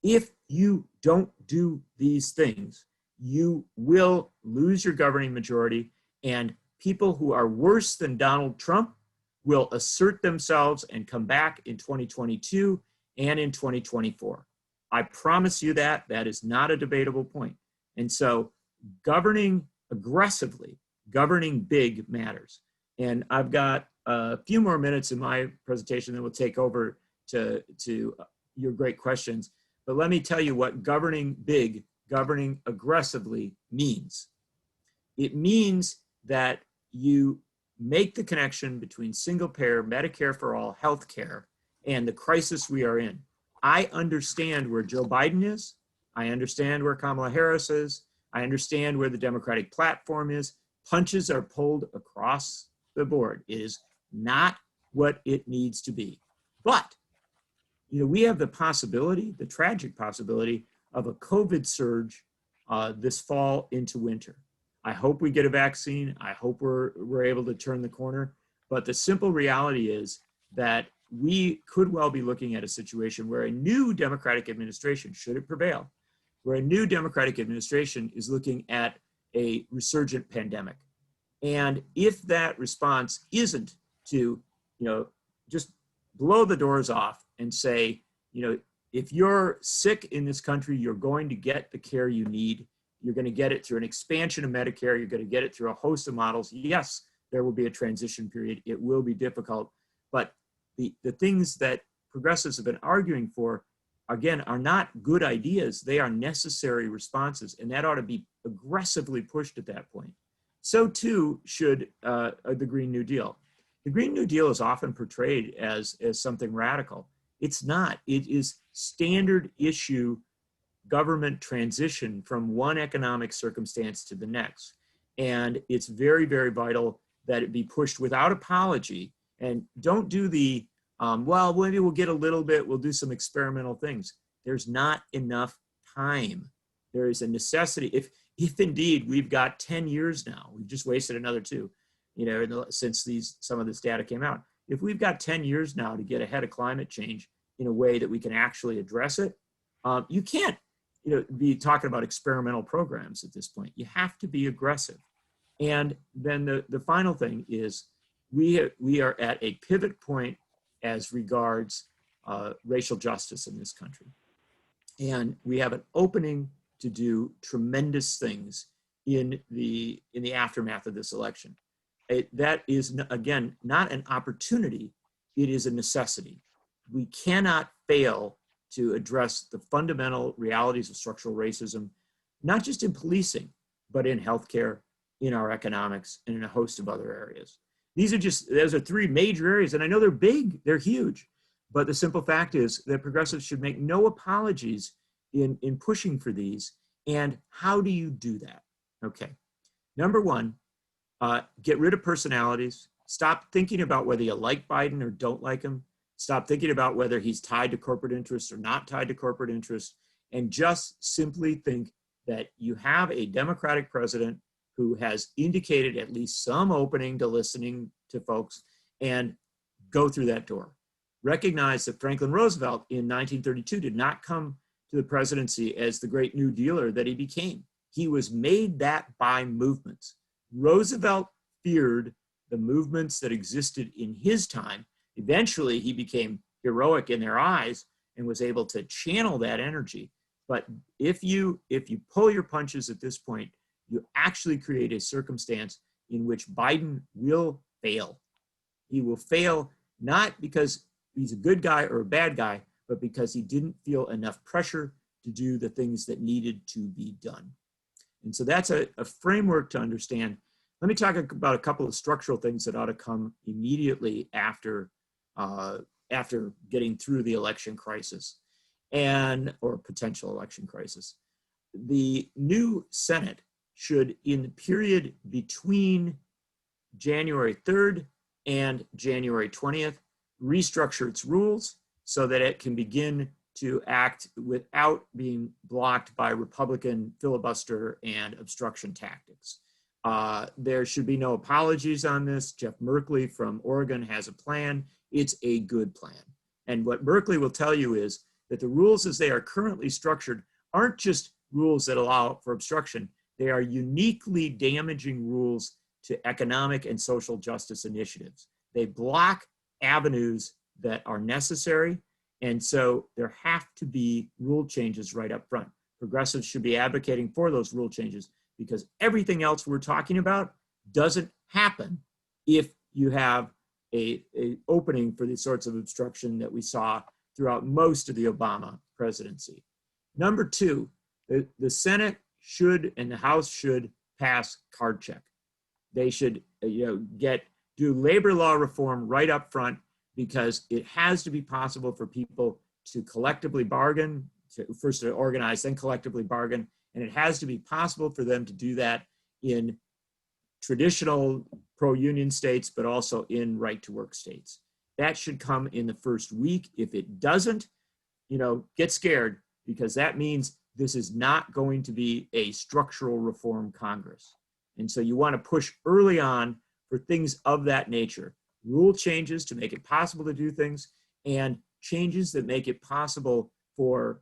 If you don't do these things, you will lose your governing majority, and people who are worse than Donald Trump will assert themselves and come back in 2022 and in 2024. I promise you that. That is not a debatable point. And so governing aggressively, governing big matters. And I've got a few more minutes in my presentation that will take over to your great questions. But let me tell you what governing big, governing aggressively means. It means that you make the connection between single payer, Medicare for all, healthcare, and the crisis we are in. I understand where Joe Biden is. I understand where Kamala Harris is. I understand where the Democratic platform is. Punches are pulled across the board. It is not what it needs to be. But, we have the possibility, the tragic possibility of a COVID surge this fall into winter. I hope we get a vaccine. I hope we're able to turn the corner. But the simple reality is that we could well be looking at a situation where a new Democratic administration, should it prevail, where a new Democratic administration is looking at a resurgent pandemic. And if that response isn't to, just blow the doors off and say, if you're sick in this country, you're going to get the care you need. You're going to get it through an expansion of Medicare. You're going to get it through a host of models. Yes, there will be a transition period. It will be difficult. But the things that progressives have been arguing for, again, are not good ideas. They are necessary responses. And that ought to be aggressively pushed at that point. So too should the Green New Deal. The Green New Deal is often portrayed as something radical. It's not. It is standard issue government transition from one economic circumstance to the next. And it's very, very vital that it be pushed without apology. And don't do the, well, maybe we'll get a little bit, we'll do some experimental things. There's not enough time. There is a necessity. If indeed we've got 10 years now, we've just wasted another 2, since some of this data came out. If we've got 10 years now to get ahead of climate change in a way that we can actually address it, you can't, be talking about experimental programs at this point. You have to be aggressive. And then the final thing is we are at a pivot point as regards racial justice in this country. And we have an opening to do tremendous things in the aftermath of this election. That is, again, not an opportunity, it is a necessity. We cannot fail to address the fundamental realities of structural racism, not just in policing, but in healthcare, in our economics, and in a host of other areas. Those are 3 major areas, and I know they're big, they're huge, but the simple fact is that progressives should make no apologies in pushing for these. And how do you do that? Okay, number 1, get rid of personalities. Stop thinking about whether you like Biden or don't like him. Stop thinking about whether he's tied to corporate interests or not tied to corporate interests, and just simply think that you have a Democratic president who has indicated at least some opening to listening to folks, and go through that door. Recognize that Franklin Roosevelt in 1932 did not come to the presidency as the great New Dealer that he became. He was made that by movements. Roosevelt feared the movements that existed in his time. Eventually, he became heroic in their eyes and was able to channel that energy. But if you pull your punches at this point, you actually create a circumstance in which Biden will fail. He will fail not because he's a good guy or a bad guy, but because he didn't feel enough pressure to do the things that needed to be done. And so that's a framework to understand. Let me talk about a couple of structural things that ought to come immediately after getting through the election crisis or potential election crisis. The new Senate should, in the period between January 3rd and January 20th, restructure its rules so that it can begin to act without being blocked by Republican filibuster and obstruction tactics. There should be no apologies on this. Jeff Merkley from Oregon has a plan. It's a good plan. And what Merkley will tell you is that the rules as they are currently structured aren't just rules that allow for obstruction. They are uniquely damaging rules to economic and social justice initiatives. They block avenues that are necessary. And so there have to be rule changes right up front. Progressives should be advocating for those rule changes because everything else we're talking about doesn't happen if you have a opening for these sorts of obstruction that we saw throughout most of the Obama presidency. Number two, the Senate should and the House should pass card check. They should do labor law reform right up front because it has to be possible for people to collectively bargain, first to organize, then collectively bargain. And it has to be possible for them to do that in traditional pro-union states, but also in right-to-work states. That should come in the first week. If it doesn't, get scared because that means this is not going to be a structural reform Congress. And so you want to push early on for things of that nature. Rule changes to make it possible to do things and changes that make it possible for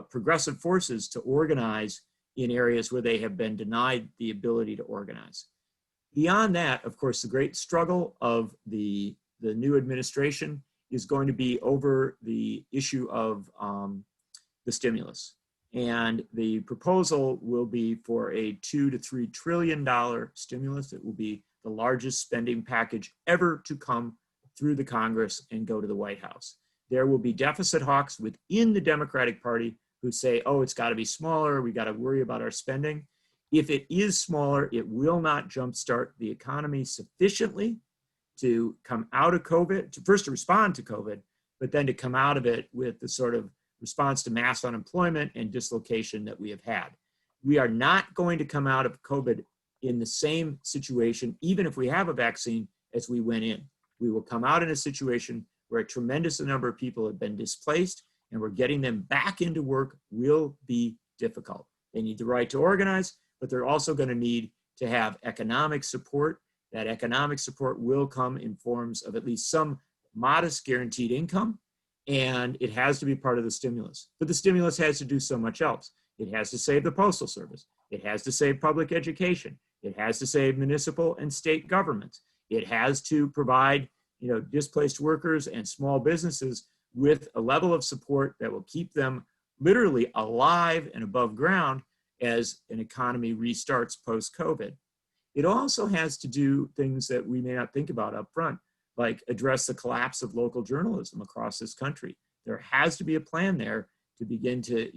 progressive forces to organize in areas where they have been denied the ability to organize. Beyond that, of course, the great struggle of the new administration is going to be over the issue of the stimulus. And the proposal will be for a $2 to $3 trillion stimulus. It will be the largest spending package ever to come through the Congress and go to the White House. There will be deficit hawks within the Democratic Party who say, oh, it's got to be smaller. We got to worry about our spending. If it is smaller, it will not jumpstart the economy sufficiently to come out of COVID, to respond to COVID, but then to come out of it with the sort of response to mass unemployment and dislocation that we have had. We are not going to come out of COVID in the same situation, even if we have a vaccine, as we went in. We will come out in a situation where a tremendous number of people have been displaced and we're getting them back into work will be difficult. They need the right to organize, but they're also going to need to have economic support. That economic support will come in forms of at least some modest guaranteed income, and it has to be part of the stimulus. But the stimulus has to do so much else. It has to save the Postal Service. It has to save public education. It has to save municipal and state governments. It has to provide, displaced workers and small businesses with a level of support that will keep them literally alive and above ground as an economy restarts post-COVID. It also has to do things that we may not think about up front, like address the collapse of local journalism across this country. There has to be a plan there to begin to,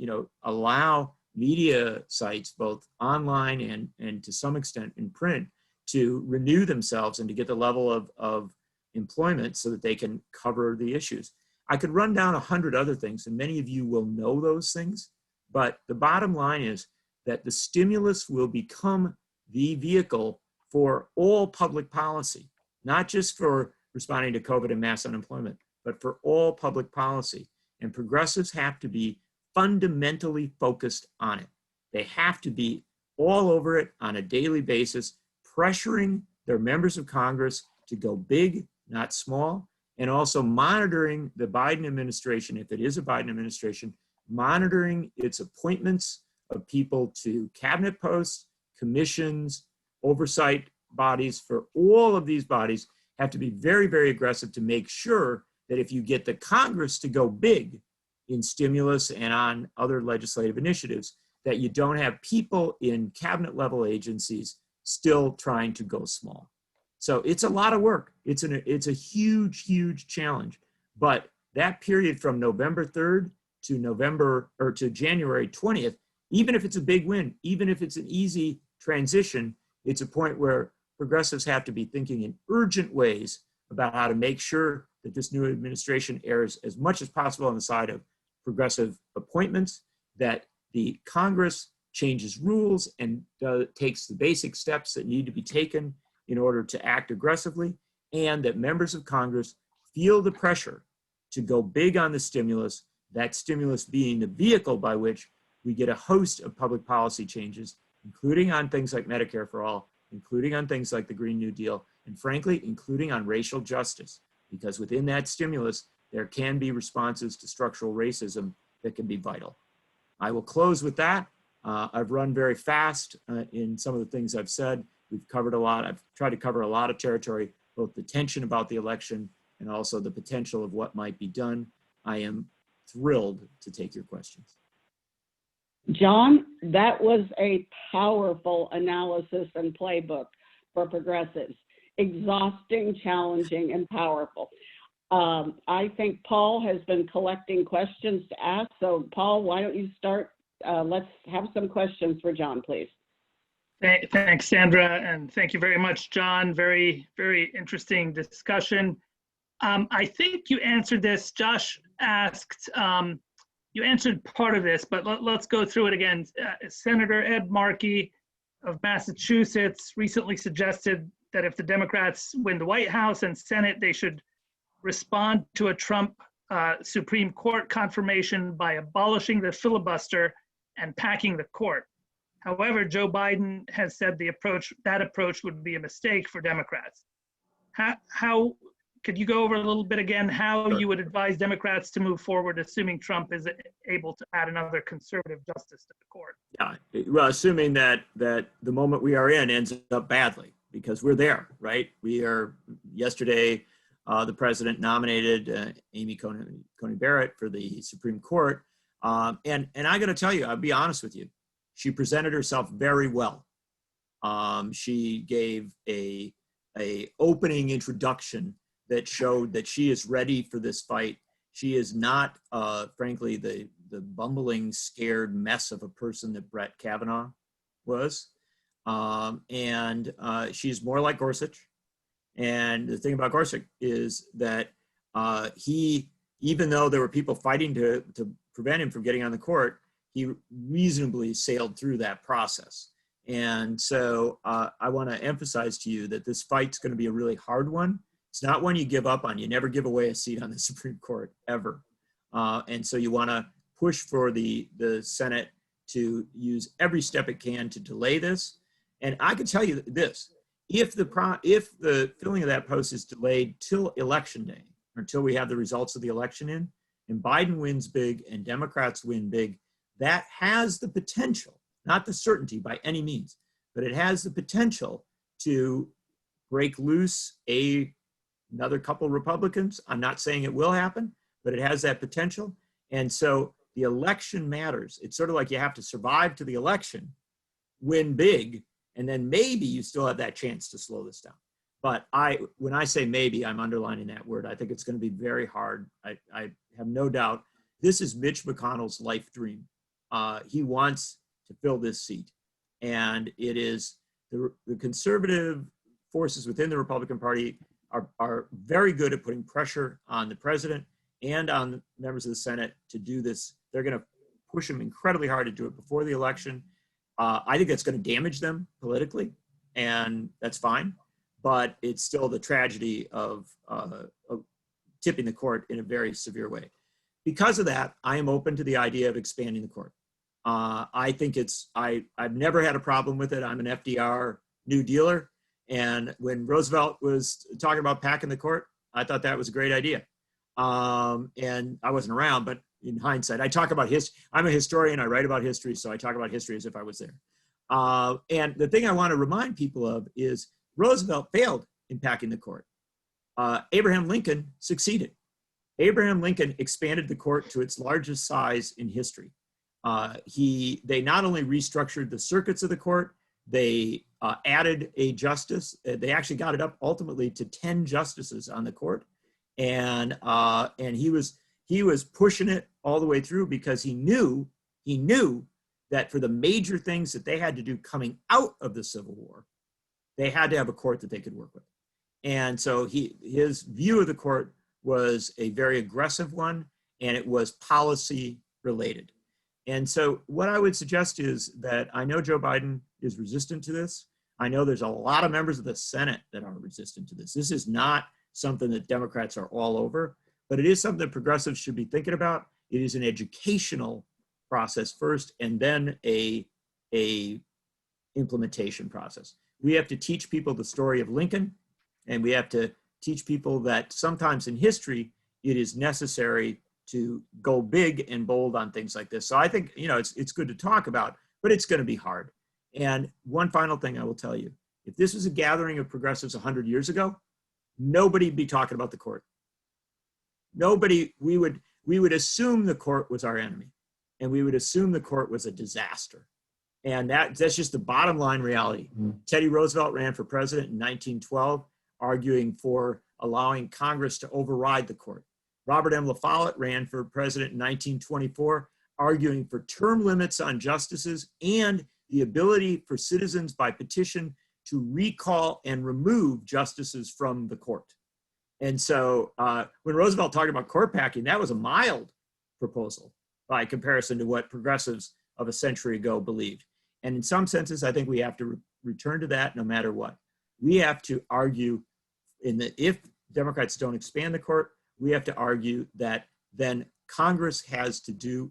allow media sites, both online and to some extent in print, to renew themselves and to get the level of employment so that they can cover the issues. I could run down 100 other things, and many of you will know those things, but the bottom line is that the stimulus will become the vehicle for all public policy, not just for responding to COVID and mass unemployment, but for all public policy. And progressives have to be fundamentally focused on it. They have to be all over it on a daily basis, pressuring their members of Congress to go big, not small, and also monitoring the Biden administration, if it is a Biden administration, monitoring its appointments of people to cabinet posts, commissions, oversight bodies. For all of these bodies have to be very, very aggressive to make sure that if you get the Congress to go big in stimulus and on other legislative initiatives, that you don't have people in cabinet level agencies still trying to go small. So it's a lot of work. It's a huge, huge challenge. But that period from November 3rd to January 20th, even if it's a big win, even if it's an easy transition, it's a point where progressives have to be thinking in urgent ways about how to make sure that this new administration errs as much as possible on the side of progressive appointments, that the Congress changes rules and takes the basic steps that need to be taken in order to act aggressively, and that members of Congress feel the pressure to go big on the stimulus, that stimulus being the vehicle by which we get a host of public policy changes, including on things like Medicare for all, including on things like the Green New Deal, and frankly, including on racial justice, because within that stimulus, there can be responses to structural racism that can be vital. I will close with that. I've run very fast in some of the things I've said. We've covered a lot. I've tried to cover a lot of territory, both the tension about the election and also the potential of what might be done. I am thrilled to take your questions. John, that was a powerful analysis and playbook for progressives. Exhausting, challenging, and powerful. I think Paul has been collecting questions to ask. So Paul, why don't you start? Let's have some questions for John, please. Thanks, Sandra, and thank you very much, John. Very, very interesting discussion. I think you answered this. Josh asked, you answered part of this, but let's go through it again. Senator Ed Markey of Massachusetts recently suggested that if the Democrats win the White House and Senate, they should respond to a Trump Supreme Court confirmation by abolishing the filibuster and packing the court. However, Joe Biden has said that approach would be a mistake for Democrats. How could you go over a little bit again how you would advise Democrats to move forward, assuming Trump is able to add another conservative justice to the court? Yeah, well, assuming that the moment we are in ends up badly, because we're there, right? We are, yesterday, the president nominated Amy Coney Barrett for the Supreme Court. And I got to tell you, I'll be honest with you, she presented herself very well. She gave a opening introduction that showed that she is ready for this fight. She is not, frankly, the bumbling, scared mess of a person that Brett Kavanaugh was. And she's more like Gorsuch. And the thing about Gorsuch is that he, even though there were people fighting to prevent him from getting on the court, he reasonably sailed through that process. And so I want to emphasize to you that this fight's going to be a really hard one. It's not one you give up on. You never give away a seat on the Supreme Court, ever. And so you want to push for the Senate to use every step it can to delay this. And I can tell you this, if the filling of that post is delayed till election day, or until we have the results of the election in, and Biden wins big and Democrats win big, that has the potential, not the certainty by any means, but it has the potential to break loose another couple Republicans. I'm not saying it will happen, but it has that potential. And so the election matters. It's sort of like you have to survive to the election, win big, and then maybe you still have that chance to slow this down. But when I say maybe, I'm underlining that word. I think it's going to be very hard. I have no doubt. This is Mitch McConnell's life dream. He wants to fill this seat. And it is the conservative forces within the Republican Party are very good at putting pressure on the president and on the members of the Senate to do this. They're going to push them incredibly hard to do it before the election. I think that's going to damage them politically, and that's fine. But it's still the tragedy of tipping the court in a very severe way. Because of that, I am open to the idea of expanding the court. I think I've never had a problem with it. I'm an FDR New Dealer. And when Roosevelt was talking about packing the court, I thought that was a great idea. And I wasn't around, but in hindsight, I talk about history. I'm a historian. I write about history. So I talk about history as if I was there. And the thing I want to remind people of is Roosevelt failed in packing the court. Abraham Lincoln succeeded. Abraham Lincoln expanded the court to its largest size in history. They not only restructured the circuits of the court, they added a justice. They actually got it up ultimately to 10 justices on the court, and he was pushing it all the way through because he knew that for the major things that they had to do coming out of the Civil War, they had to have a court that they could work with. And so his view of the court was a very aggressive one, and it was policy related. And so what I would suggest is that I know Joe Biden is resistant to this. I know there's a lot of members of the Senate that are resistant to this. This is not something that Democrats are all over, but it is something that progressives should be thinking about. It is an educational process first, and then a implementation process. We have to teach people the story of Lincoln, and we have to teach people that sometimes in history, it is necessary to go big and bold on things like this. So I think, it's good to talk about, but it's going to be hard. And one final thing I will tell you, if this was a gathering of progressives 100 years ago, nobody'd be talking about the court. Nobody, we would assume the court was our enemy, and we would assume the court was a disaster. And that's just the bottom line reality. Teddy Roosevelt ran for president in 1912, arguing for allowing Congress to override the court. Robert M. La Follette ran for president in 1924, arguing for term limits on justices and the ability for citizens by petition to recall and remove justices from the court. And so when Roosevelt talked about court packing, that was a mild proposal by comparison to what progressives of a century ago believed. And in some senses, I think we have to return to that no matter what. We have to argue if Democrats don't expand the court, we have to argue that then Congress has to do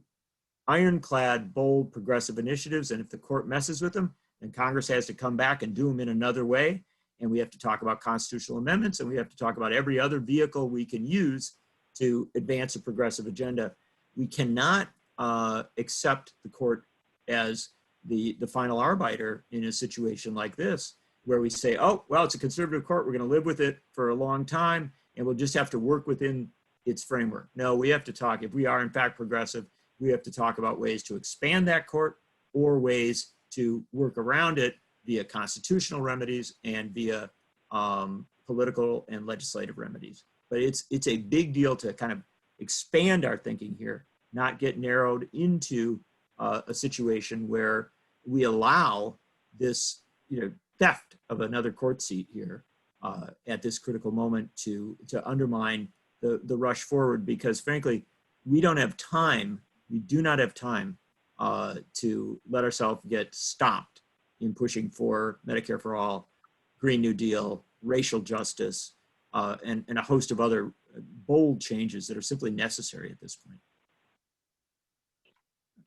ironclad, bold, progressive initiatives. And if the court messes with them, then Congress has to come back and do them in another way. And we have to talk about constitutional amendments, and we have to talk about every other vehicle we can use to advance a progressive agenda. We cannot accept the court as the final arbiter in a situation like this, where we say, oh, well, it's a conservative court, we're going to live with it for a long time, and we'll just have to work within its framework. No, we have to talk, if we are in fact progressive, we have to talk about ways to expand that court or ways to work around it via constitutional remedies and via political and legislative remedies. But it's a big deal to kind of expand our thinking here, not get narrowed into a situation where we allow this theft of another court seat here at this critical moment to undermine the rush forward, because frankly, we don't have time. We do not have time to let ourselves get stopped in pushing for Medicare for all, Green New Deal, racial justice, and a host of other bold changes that are simply necessary at this point.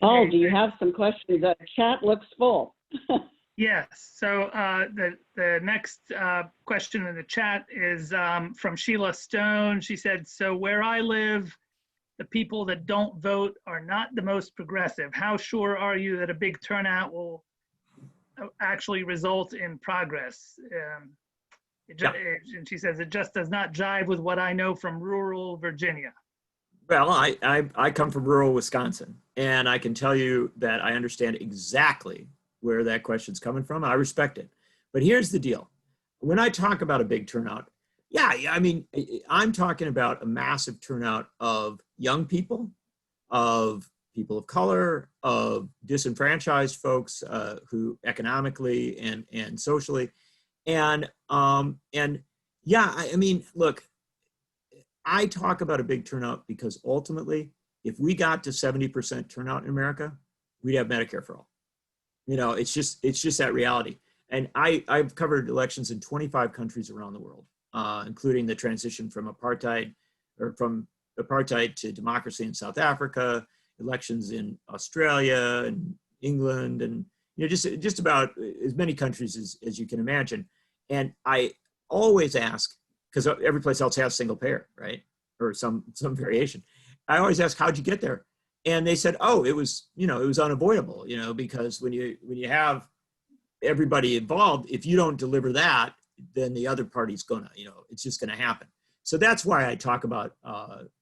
Paul, do you have some questions? The chat looks full. Yes. So the next question in the chat is from Sheila Stone. She said, so where I live, the people that don't vote are not the most progressive. How sure are you that a big turnout will actually result in progress? And she says, it just does not jive with what I know from rural Virginia. Well, I come from rural Wisconsin, and I can tell you that I understand exactly where that question's coming from. I respect it. But here's the deal. When I talk about a big turnout, I mean, I'm talking about a massive turnout of young people, of people of color, of disenfranchised folks who economically and socially. And yeah, I mean, look, I talk about a big turnout because ultimately, if we got to 70% turnout in America, we'd have Medicare for all. It's just that reality. And I've covered elections in 25 countries around the world, including the transition from apartheid to democracy in South Africa, elections in Australia and England, and just about as many countries as you can imagine. And I always ask, because every place else has single payer, right? Or some variation. I always ask, how'd you get there? And they said, oh, it was unavoidable, because when you have everybody involved, if you don't deliver that, then the other party's gonna, it's just gonna happen. So that's why I talk about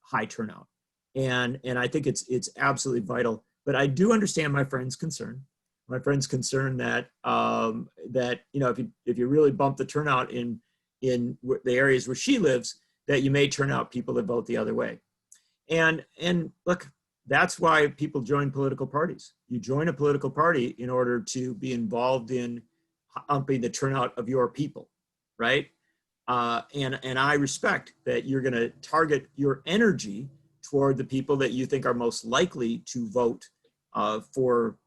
high turnout. And I think it's absolutely vital. But I do understand my friend's concern. My friend's concern that if you really bump the turnout in the areas where she lives, that you may turn out people that vote the other way. And look, that's why people join political parties. You join a political party in order to be involved in upping the turnout of your people, right? And I respect that you're going to target your energy toward the people that you think are most likely to vote for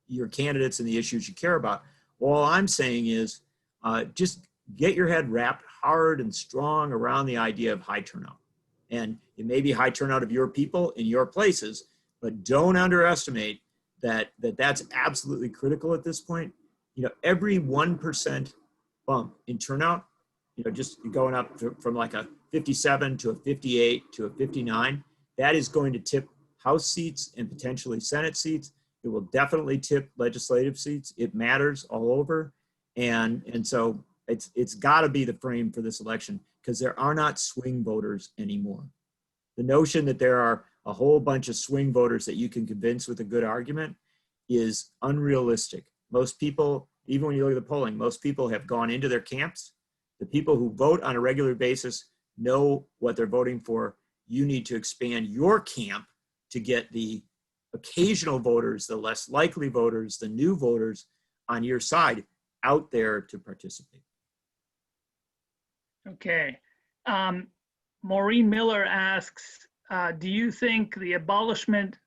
your candidates and the issues you care about. All I'm saying is just get your head wrapped hard and strong around the idea of high turnout. And it may be high turnout of your people in your places, but don't underestimate that's absolutely critical at this point. Every 1% bump in turnout, just going up from like a 57 to a 58 to a 59, that is going to tip House seats and potentially Senate seats. It will definitely tip legislative seats. It matters all over. And so it's got to be the frame for this election, because there are not swing voters anymore. The notion that there are a whole bunch of swing voters that you can convince with a good argument is unrealistic. Most people, even when you look at the polling, most people have gone into their camps. The people who vote on a regular basis know what they're voting for. You need to expand your camp to get the occasional voters, the less likely voters, the new voters on your side out there to participate. Okay. Maureen Miller asks, do you think the abolishment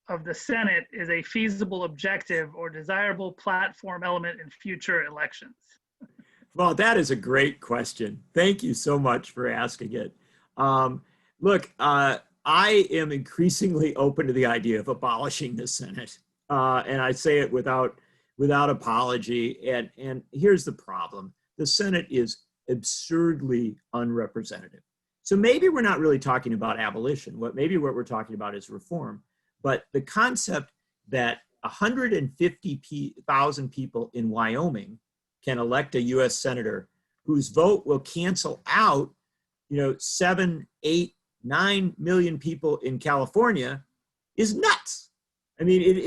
of the Senate is a feasible objective or desirable platform element in future elections? Well, that is a great question. Thank you so much for asking it. Look, I am increasingly open to the idea of abolishing the Senate. And I say it without apology. And here's the problem. The Senate is absurdly unrepresentative. So maybe we're not really talking about abolition. Maybe what we're talking about is reform. But the concept that 150,000 people in Wyoming can elect a US senator whose vote will cancel out, 7, 8, 9 million people in California is nuts. I mean, it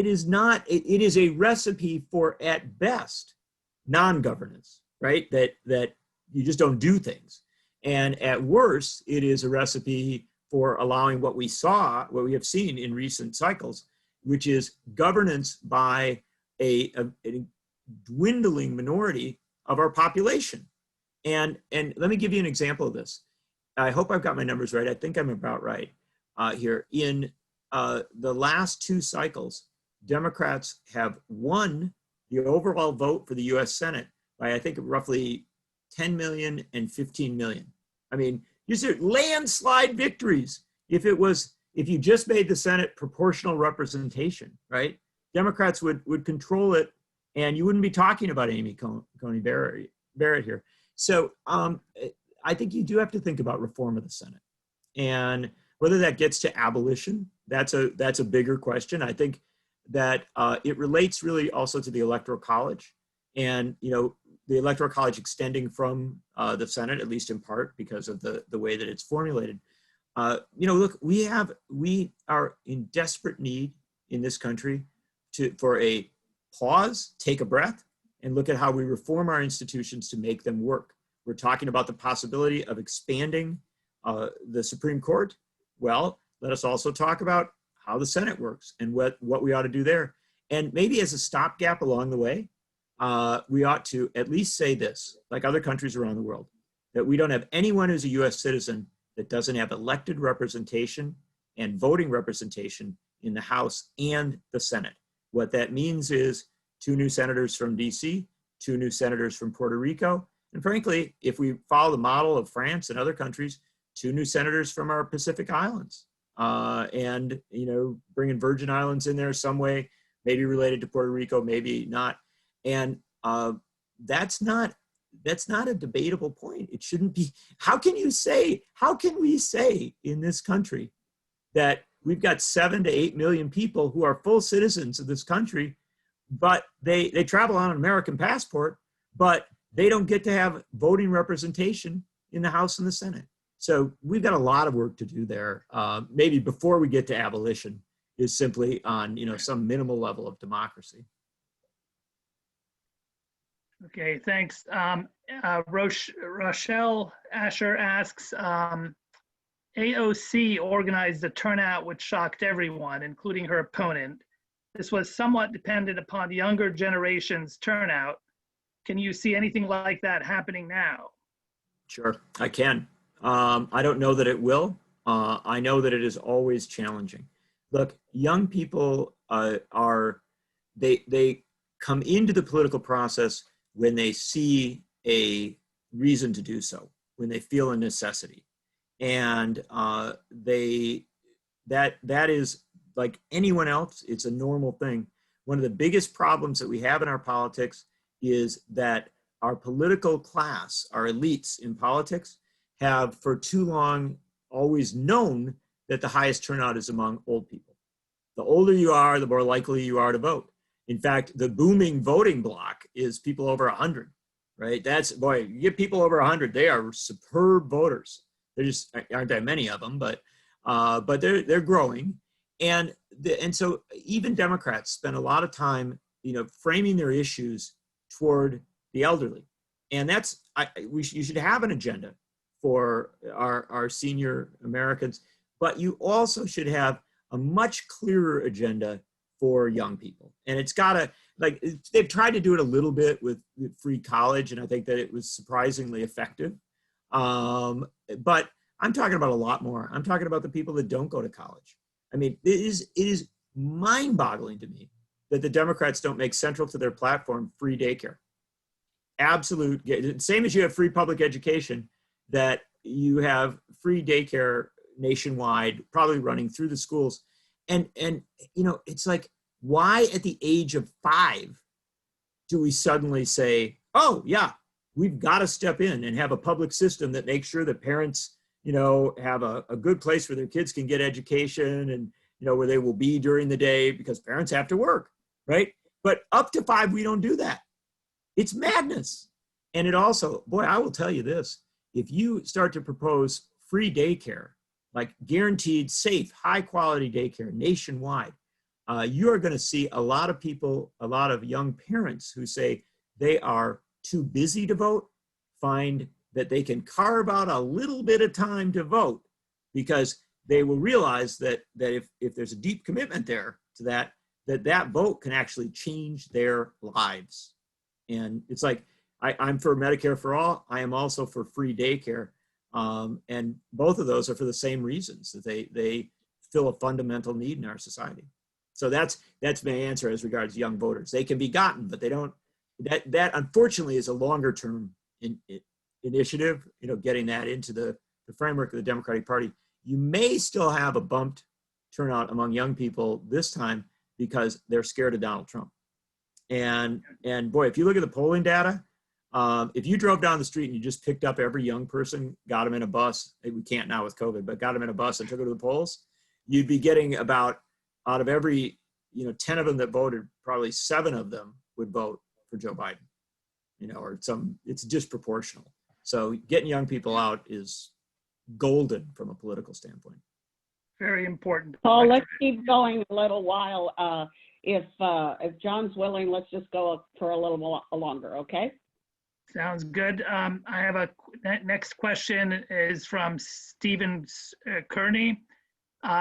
is a recipe for, at best, non-governance, right? That you just don't do things. And at worst, it is a recipe for allowing what we have seen in recent cycles, which is governance by a dwindling minority of our population. And let me give you an example of this. I hope I've got my numbers right. I think I'm about right here. In the last 2 cycles, Democrats have won the overall vote for the US Senate by, I think, roughly 10 million and 15 million. I mean, these are landslide victories. If you just made the Senate proportional representation, right? Democrats would control it, and you wouldn't be talking about Amy Coney Barrett here. So I think you do have to think about reform of the Senate, and whether that gets to abolition, that's a bigger question. I think that it relates really also to the Electoral College, and the Electoral College extending from the Senate, at least in part because of the way that it's formulated. Look, we are in desperate need in this country for a pause, take a breath, and look at how we reform our institutions to make them work. We're talking about the possibility of expanding the Supreme Court. Well, let us also talk about how the Senate works and what we ought to do there. And maybe as a stopgap along the way, we ought to at least say this, like other countries around the world, that we don't have anyone who's a US citizen that doesn't have elected representation and voting representation in the House and the Senate. What that means is 2 new senators from DC, 2 new senators from Puerto Rico, and frankly, if we follow the model of France and other countries, 2 new senators from our Pacific Islands. and, bringing Virgin Islands in there some way, maybe related to Puerto Rico, maybe not. And that's not a debatable point. It shouldn't be. How can we say in this country that we've got 7 to 8 million people who are full citizens of this country, but they travel on an American passport, but they don't get to have voting representation in the House and the Senate? So we've got a lot of work to do there. Maybe before we get to abolition is simply on, some minimal level of democracy. Okay, thanks. Rochelle Asher asks, AOC organized a turnout which shocked everyone, including her opponent. This was somewhat dependent upon younger generation's turnout. Can you see anything like that happening now? Sure, I can. I don't know that it will. I know that it is always challenging. Look, young people they come into the political process when they see a reason to do so, when they feel a necessity. And that is like anyone else, it's a normal thing. One of the biggest problems that we have in our politics is that our political class, our elites in politics, have for too long always known that the highest turnout is among old people. The older you are, the more likely you are to vote. In fact, the booming voting bloc is people over 100, right? You get people over 100, they are superb voters. There just aren't that many of them, but they're growing. And so even Democrats spend a lot of time, framing their issues toward the elderly. And you should have an agenda for our senior Americans, but you also should have a much clearer agenda for young people. And it's gotta, they've tried to do it a little bit with free college, and I think that it was surprisingly effective. But I'm talking about a lot more. I'm talking about the people that don't go to college. I mean, it is mind-boggling to me that the Democrats don't make central to their platform free daycare. Absolute, same as you have free public education, that you have free daycare nationwide, probably running through the schools. And it's like, why at the age of 5 do we suddenly say, oh yeah, we've got to step in and have a public system that makes sure that parents, have a good place where their kids can get education and, where they will be during the day, because parents have to work, right? But up to 5, we don't do that. It's madness. And it also, boy, I will tell you this, if you start to propose free daycare, like guaranteed, safe, high quality daycare nationwide, you are going to see a lot of people, a lot of young parents who say they are too busy to vote, find that they can carve out a little bit of time to vote, because they will realize that if there's a deep commitment there to that vote can actually change their lives. And it's like, I'm for Medicare for all. I am also for free daycare. And both of those are for the same reasons, that they fill a fundamental need in our society. So that's my answer as regards young voters. They can be gotten, but they don't, that unfortunately is a longer term initiative, getting that into the framework of the Democratic Party. You may still have a bumped turnout among young people this time because they're scared of Donald Trump. And boy, if you look at the polling data, if you drove down the street and you just picked up every young person, got them in a bus, we can't now with COVID, but got them in a bus and took them to the polls, you'd be getting about, out of every, 10 of them that voted, probably 7 of them would vote for Joe Biden, it's disproportional. So getting young people out is golden from a political standpoint. Very important. Paul, let's keep going a little while. If John's willing, let's just go for a little longer, okay? Sounds good. I have a next question is from Stephen Kearney.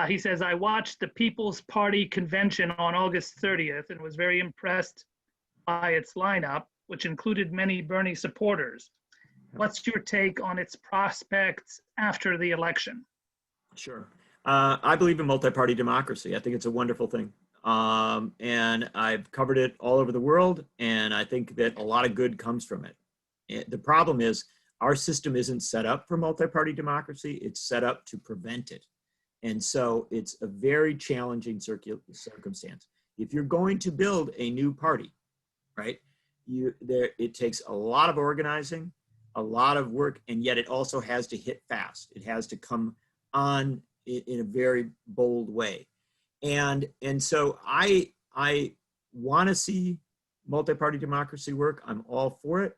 He says, I watched the People's Party convention on August 30th and was very impressed by its lineup, which included many Bernie supporters. What's your take on its prospects after the election? Sure. I believe in multi-party democracy. I think it's a wonderful thing. And I've covered it all over the world, and I think that a lot of good comes from it. The problem is our system isn't set up for multi-party democracy. It's set up to prevent it. And so it's a very challenging circumstance. If you're going to build a new party, right, it takes a lot of organizing, a lot of work, and yet it also has to hit fast. It has to come on in a very bold way. And so I want to see multi-party democracy work. I'm all for it,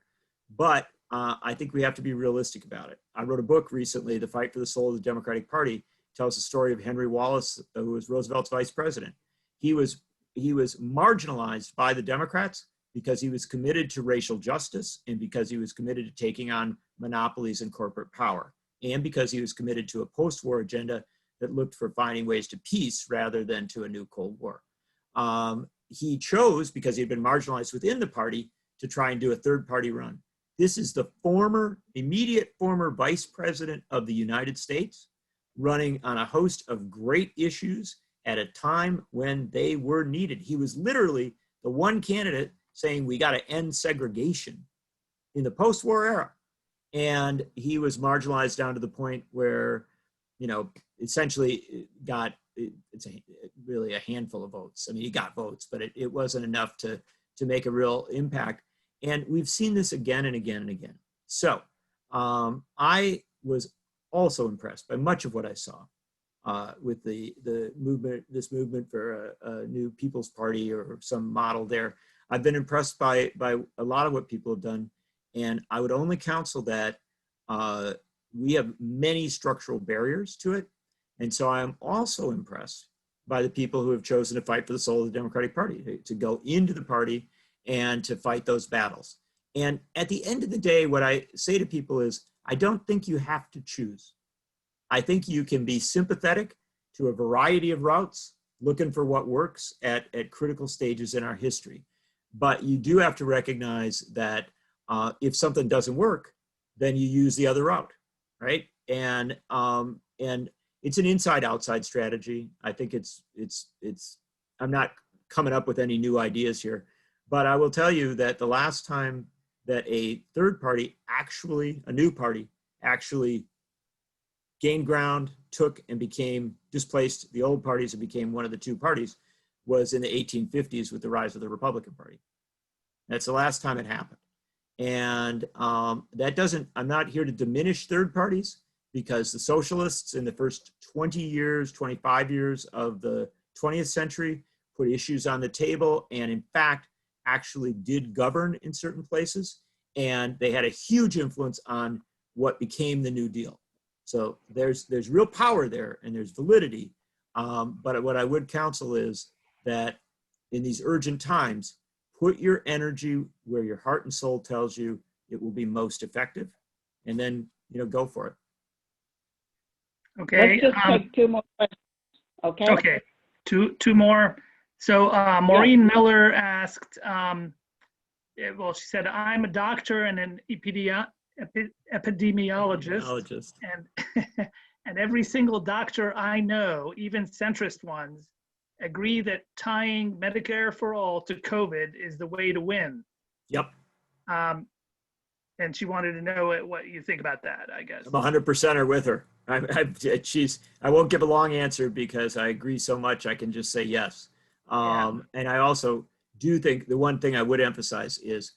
but I think we have to be realistic about it. I wrote a book recently, The Fight for the Soul of the Democratic Party. It tells the story of Henry Wallace, who was Roosevelt's vice president. He was marginalized by the Democrats because he was committed to racial justice, and because he was committed to taking on monopolies and corporate power, and because he was committed to a post-war agenda that looked for finding ways to peace rather than to a new Cold War. He chose, because he'd been marginalized within the party, to try and do a third party run. This is the immediate former vice president of the United States running on a host of great issues at a time when they were needed. He was literally the one candidate saying we got to end segregation in the post-war era. And he was marginalized down to the point where, essentially got, really a handful of votes. I mean, he got votes, but it wasn't enough to make a real impact. And we've seen this again and again and again. So I was also impressed by much of what I saw with the movement, this movement for a new People's Party or some model there. I've been impressed by a lot of what people have done. And I would only counsel that we have many structural barriers to it. And so I'm also impressed by the people who have chosen to fight for the soul of the Democratic Party, to go into the party and to fight those battles. And at the end of the day, what I say to people is, I don't think you have to choose. I think you can be sympathetic to a variety of routes, looking for what works at critical stages in our history. But you do have to recognize that if something doesn't work, then you use the other route, right? And it's an inside-outside strategy. I think I'm not coming up with any new ideas here, but I will tell you that the last time that a third party a new party actually gained ground, took and displaced the old parties and became one of the two parties was in the 1850s with the rise of the Republican Party. That's the last time it happened. And I'm not here to diminish third parties, because the socialists in the first 20 years, 25 years of the 20th century put issues on the table and in fact actually did govern in certain places. And they had a huge influence on what became the New Deal. So there's real power there and there's validity. But what I would counsel is that in these urgent times, put your energy where your heart and soul tells you it will be most effective, and then, go for it. Okay. Let's just take two more questions. Okay. Okay. Two more. So Maureen Miller asked, she said, I'm a doctor and an epidemiologist. And every single doctor I know, even centrist ones, agree that tying Medicare for all to COVID is the way to win. Yep. And she wanted to know what you think about that, I guess. I'm 100% with her. I won't give a long answer because I agree so much. I can just say yes. And I also do think the one thing I would emphasize is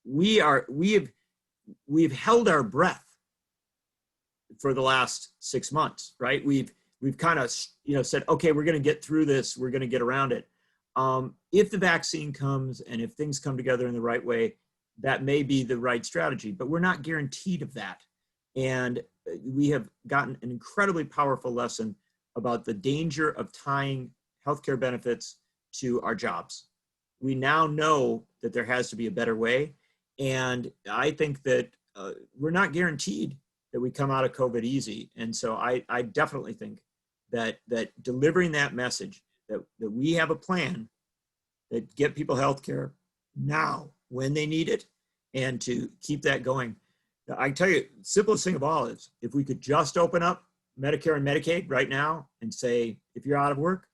we've held our breath for the last 6 months, right? We've kind of said, okay, we're going to get through this. We're going to get around it. If the vaccine comes and if things come together in the right way, that may be the right strategy, but we're not guaranteed of that. And we have gotten an incredibly powerful lesson about the danger of tying healthcare benefits to our jobs. We now know that there has to be a better way. And I think that we're not guaranteed that we come out of COVID easy. And so I definitely think that delivering that message, that we have a plan that get people healthcare now when they need it, and to keep that going. I can tell you, the simplest thing of all is if we could just open up Medicare and Medicaid right now and say, if you're out of work,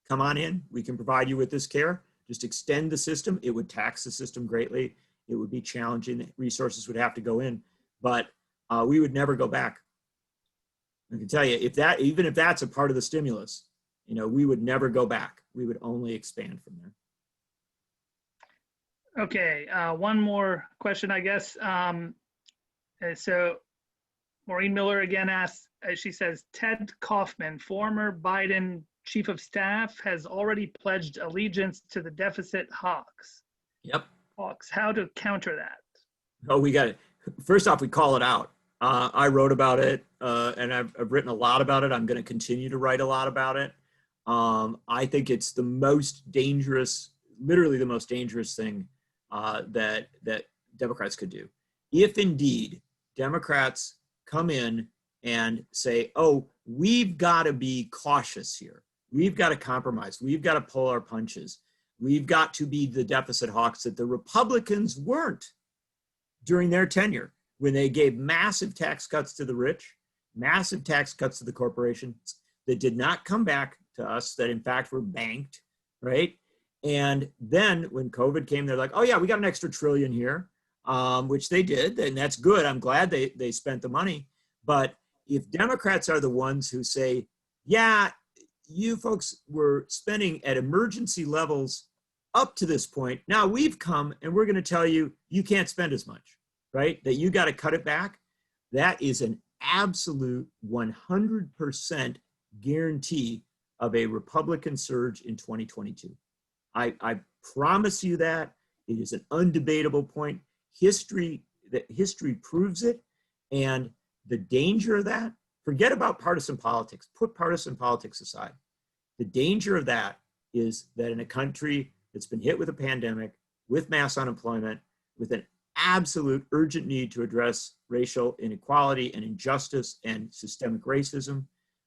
come on in, we can provide you with this care. Just extend the system. It would tax the system greatly. It would be challenging. Resources would have to go in, but we would never go back. I can tell you, even if that's a part of the stimulus, we would never go back. We would only expand from there. Okay, one more question, I guess. So Maureen Miller again asks, she says, Ted Kaufman, former Biden chief of staff, has already pledged allegiance to the deficit hawks. Yep. Hawks, how to counter that? Oh, we got it. First off, we call it out. I wrote about it, and I've written a lot about it. I'm going to continue to write a lot about it. I think it's the most dangerous, literally the most dangerous thing that Democrats could do. If indeed Democrats come in and say, oh, we've got to be cautious here. We've got to compromise. We've got to pull our punches. We've got to be the deficit hawks that the Republicans weren't during their tenure, when they gave massive tax cuts to the rich, massive tax cuts to the corporations that did not come back to us, that in fact were banked, right? And then when COVID came, they're like, oh yeah, we got an extra $1 trillion here, which they did, and that's good. I'm glad they spent the money. But if Democrats are the ones who say, yeah, you folks were spending at emergency levels up to this point, now we've come and we're going to tell you, you can't spend as much, right? That you got to cut it back. That is an absolute 100% guarantee of a Republican surge in 2022. I promise you that. It is an undebatable point. History proves it. And the danger of that, forget about partisan politics, put partisan politics aside. The danger of that is that in a country that's been hit with a pandemic, with mass unemployment, with an absolute urgent need to address racial inequality and injustice and systemic racism,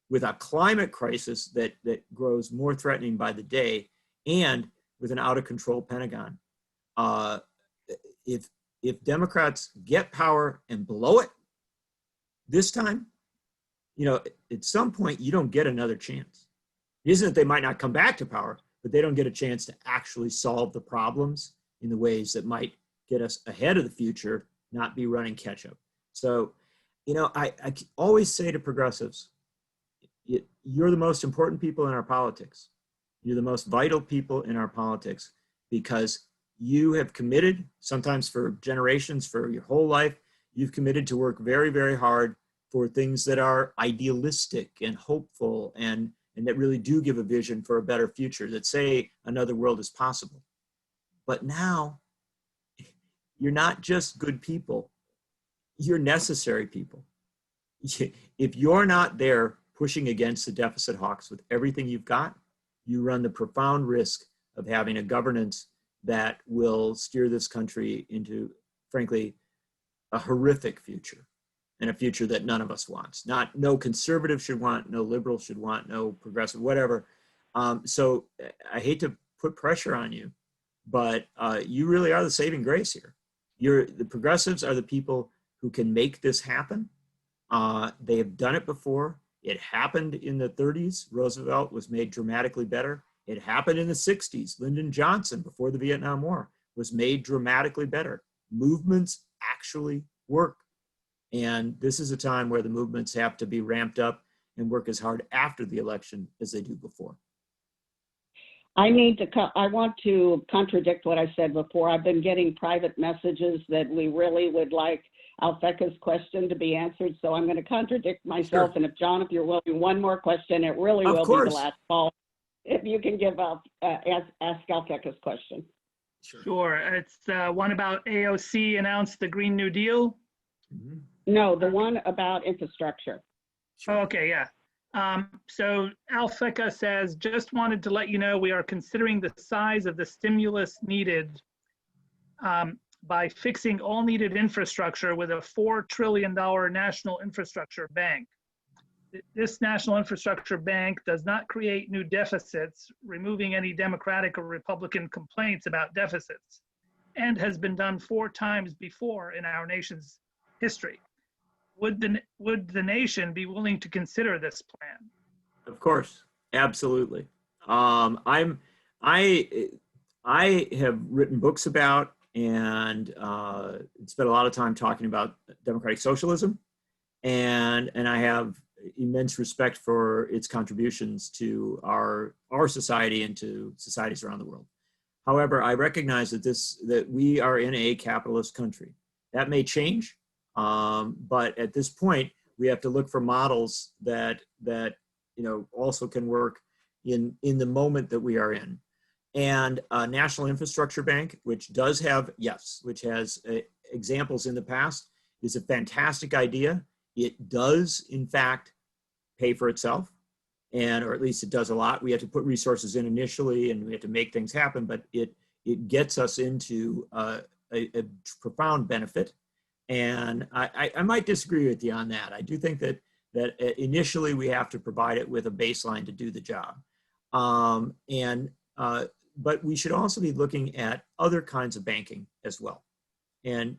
with a climate crisis that grows more threatening by the day, and with an out of control Pentagon. If Democrats get power and blow it this time, at some point you don't get another chance. It isn't that they might not come back to power, but they don't get a chance to actually solve the problems in the ways that might get us ahead of the future, not be running catch up. So, I always say to progressives, you're the most important people in our politics. You're the most vital people in our politics because you have committed, sometimes for generations, for your whole life, you've committed to work very, very hard for things that are idealistic and hopeful and that really do give a vision for a better future, that say another world is possible. But now, you're not just good people, you're necessary people. If you're not there pushing against the deficit hawks with everything you've got, you run the profound risk of having a governance that will steer this country into, frankly, a horrific future, and a future that none of us wants. No conservative should want, no liberal should want, no progressive, whatever. So I hate to put pressure on you, but you really are the saving grace here. The progressives are the people who can make this happen. They have done it before. It happened in the 30s. Roosevelt was made dramatically better. It happened in the 60s. Lyndon Johnson, before the Vietnam War, was made dramatically better. Movements actually work. And this is a time where the movements have to be ramped up and work as hard after the election as they do before. I want to contradict what I said before. I've been getting private messages that we really would like Alfeca's question to be answered. So I'm going to contradict myself. Sure. And if you're willing, one more question, it really will be the last call. If you can ask Alfeca's question. Sure. It's one about AOC announced the Green New Deal. Mm-hmm. No, the one about infrastructure. Sure. Oh, okay, yeah. So Alfeca says, just wanted to let you know we are considering the size of the stimulus needed by fixing all needed infrastructure with a $4 trillion national infrastructure bank. This national infrastructure bank does not create new deficits, removing any Democratic or Republican complaints about deficits, and has been done 4 times before in our nation's history. Would the nation be willing to consider this plan? Of course, absolutely. I have written books about and spent a lot of time talking about democratic socialism, and I have immense respect for its contributions to our society and to societies around the world. However, I recognize that we are in a capitalist country. That may change, but at this point, we have to look for models that also can work in the moment that we are in. And National Infrastructure Bank, which has examples in the past, is a fantastic idea. It does, in fact, pay for itself, or at least it does a lot. We have to put resources in initially, and we have to make things happen, but it gets us into a profound benefit. And I might disagree with you on that. I do think that initially we have to provide it with a baseline to do the job. But we should also be looking at other kinds of banking as well. And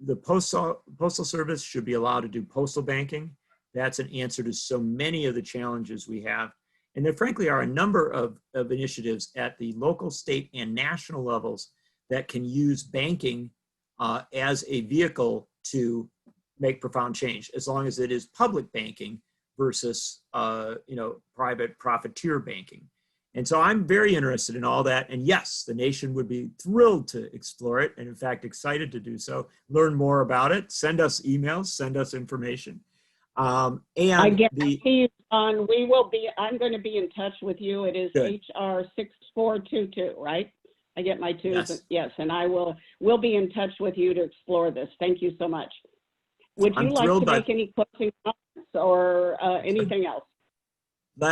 the Postal Service should be allowed to do postal banking. That's an answer to so many of the challenges we have. And there frankly are a number of initiatives at the local, state, and national levels that can use banking as a vehicle to make profound change, as long as it is public banking versus private profiteer banking. And so I'm very interested in all that. And yes, the nation would be thrilled to explore it, and in fact, excited to do so. Learn more about it. Send us emails, send us information. I guarantee you, John, I'm going to be in touch with you. It is Good. HR 6422, right? I get my twos. Yes. And we'll be in touch with you to explore this. Thank you so much. Would you like to make any closing comments or anything else? The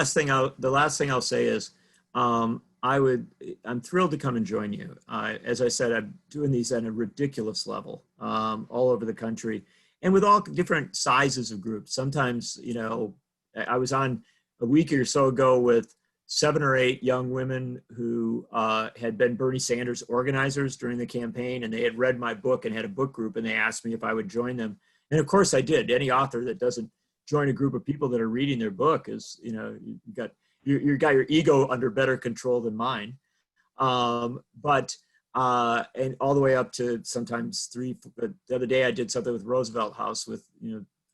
last thing I'll say is, I'm thrilled to come and join you. As I said, I'm doing these at a ridiculous level, all over the country, and with all different sizes of groups. Sometimes, I was on a week or so ago with 7 or 8 young women who had been Bernie Sanders organizers during the campaign, and they had read my book and had a book group, and they asked me if I would join them. And of course I did. Any author that doesn't join a group of people that are reading their book is, you got your ego under better control than mine. And all the way up to sometimes the other day I did something with Roosevelt House with,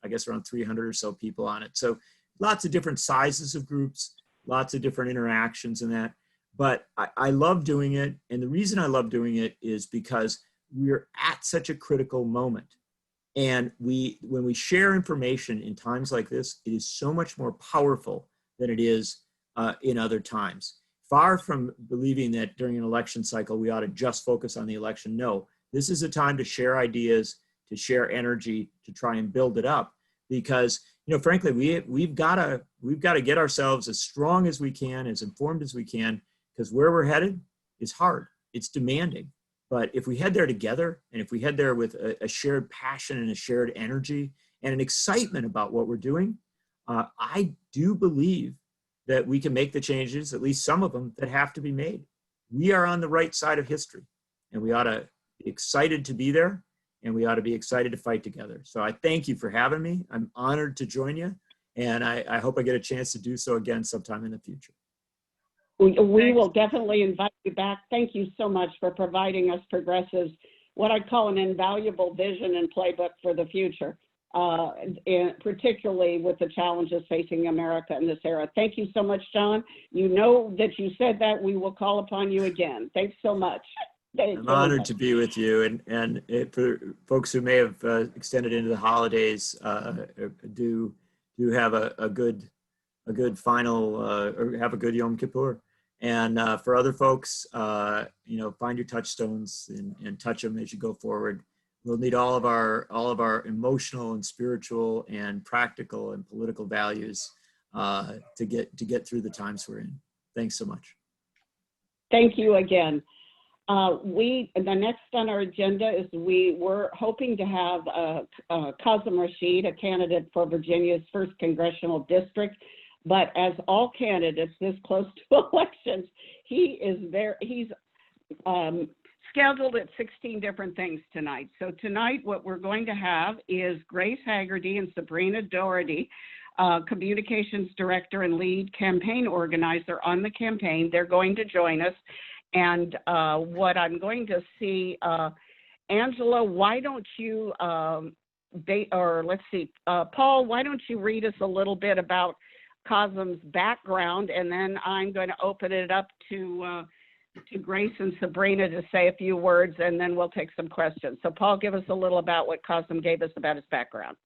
I guess around 300 or so people on it. So lots of different sizes of groups, lots of different interactions in that. But I love doing it. And the reason I love doing it is because we're at such a critical moment. And when we share information in times like this, it is so much more powerful than it is in other times. Far from believing that during an election cycle, we ought to just focus on the election. No, this is a time to share ideas, to share energy, to try and build it up. Because, frankly, we've got to get ourselves as strong as we can, as informed as we can, because where we're headed is hard. It's demanding. But if we head there together, and if we head there with a shared passion and a shared energy and an excitement about what we're doing, I do believe that we can make the changes, at least some of them, that have to be made. We are on the right side of history, and we ought to be excited to be there, and we ought to be excited to fight together. So I thank you for having me. I'm honored to join you, and I hope I get a chance to do so again sometime in the future. We will definitely invite you back. Thank you so much for providing us progressives what I call an invaluable vision and playbook for the future, and particularly with the challenges facing America in this era. Thank you so much, John. You know that you said that. We will call upon you again. Thanks so much. I'm honored to be with you, and for folks who may have extended into the holidays, do have a good final or have a good Yom Kippur. And for other folks, find your touchstones and touch them as you go forward. We'll need all of our emotional and spiritual and practical and political values to get through the times we're in. Thanks so much. Thank you again. The next on our agenda is we were hoping to have Kazem Rashid, a candidate for Virginia's 1st congressional district. But as all candidates this close to elections, he's scheduled at 16 different things tonight. So tonight what we're going to have is Grace Haggerty and Sabrina Doherty, communications director and lead campaign organizer on the campaign. They're going to join us. And what I'm going to see, Angela, why don't you let's see, Paul, why don't you read us a little bit about Qasim's background, and then I'm going to open it up to Grace and Sabrina to say a few words, and then we'll take some questions. So Paul, give us a little about what Qasim gave us about his background.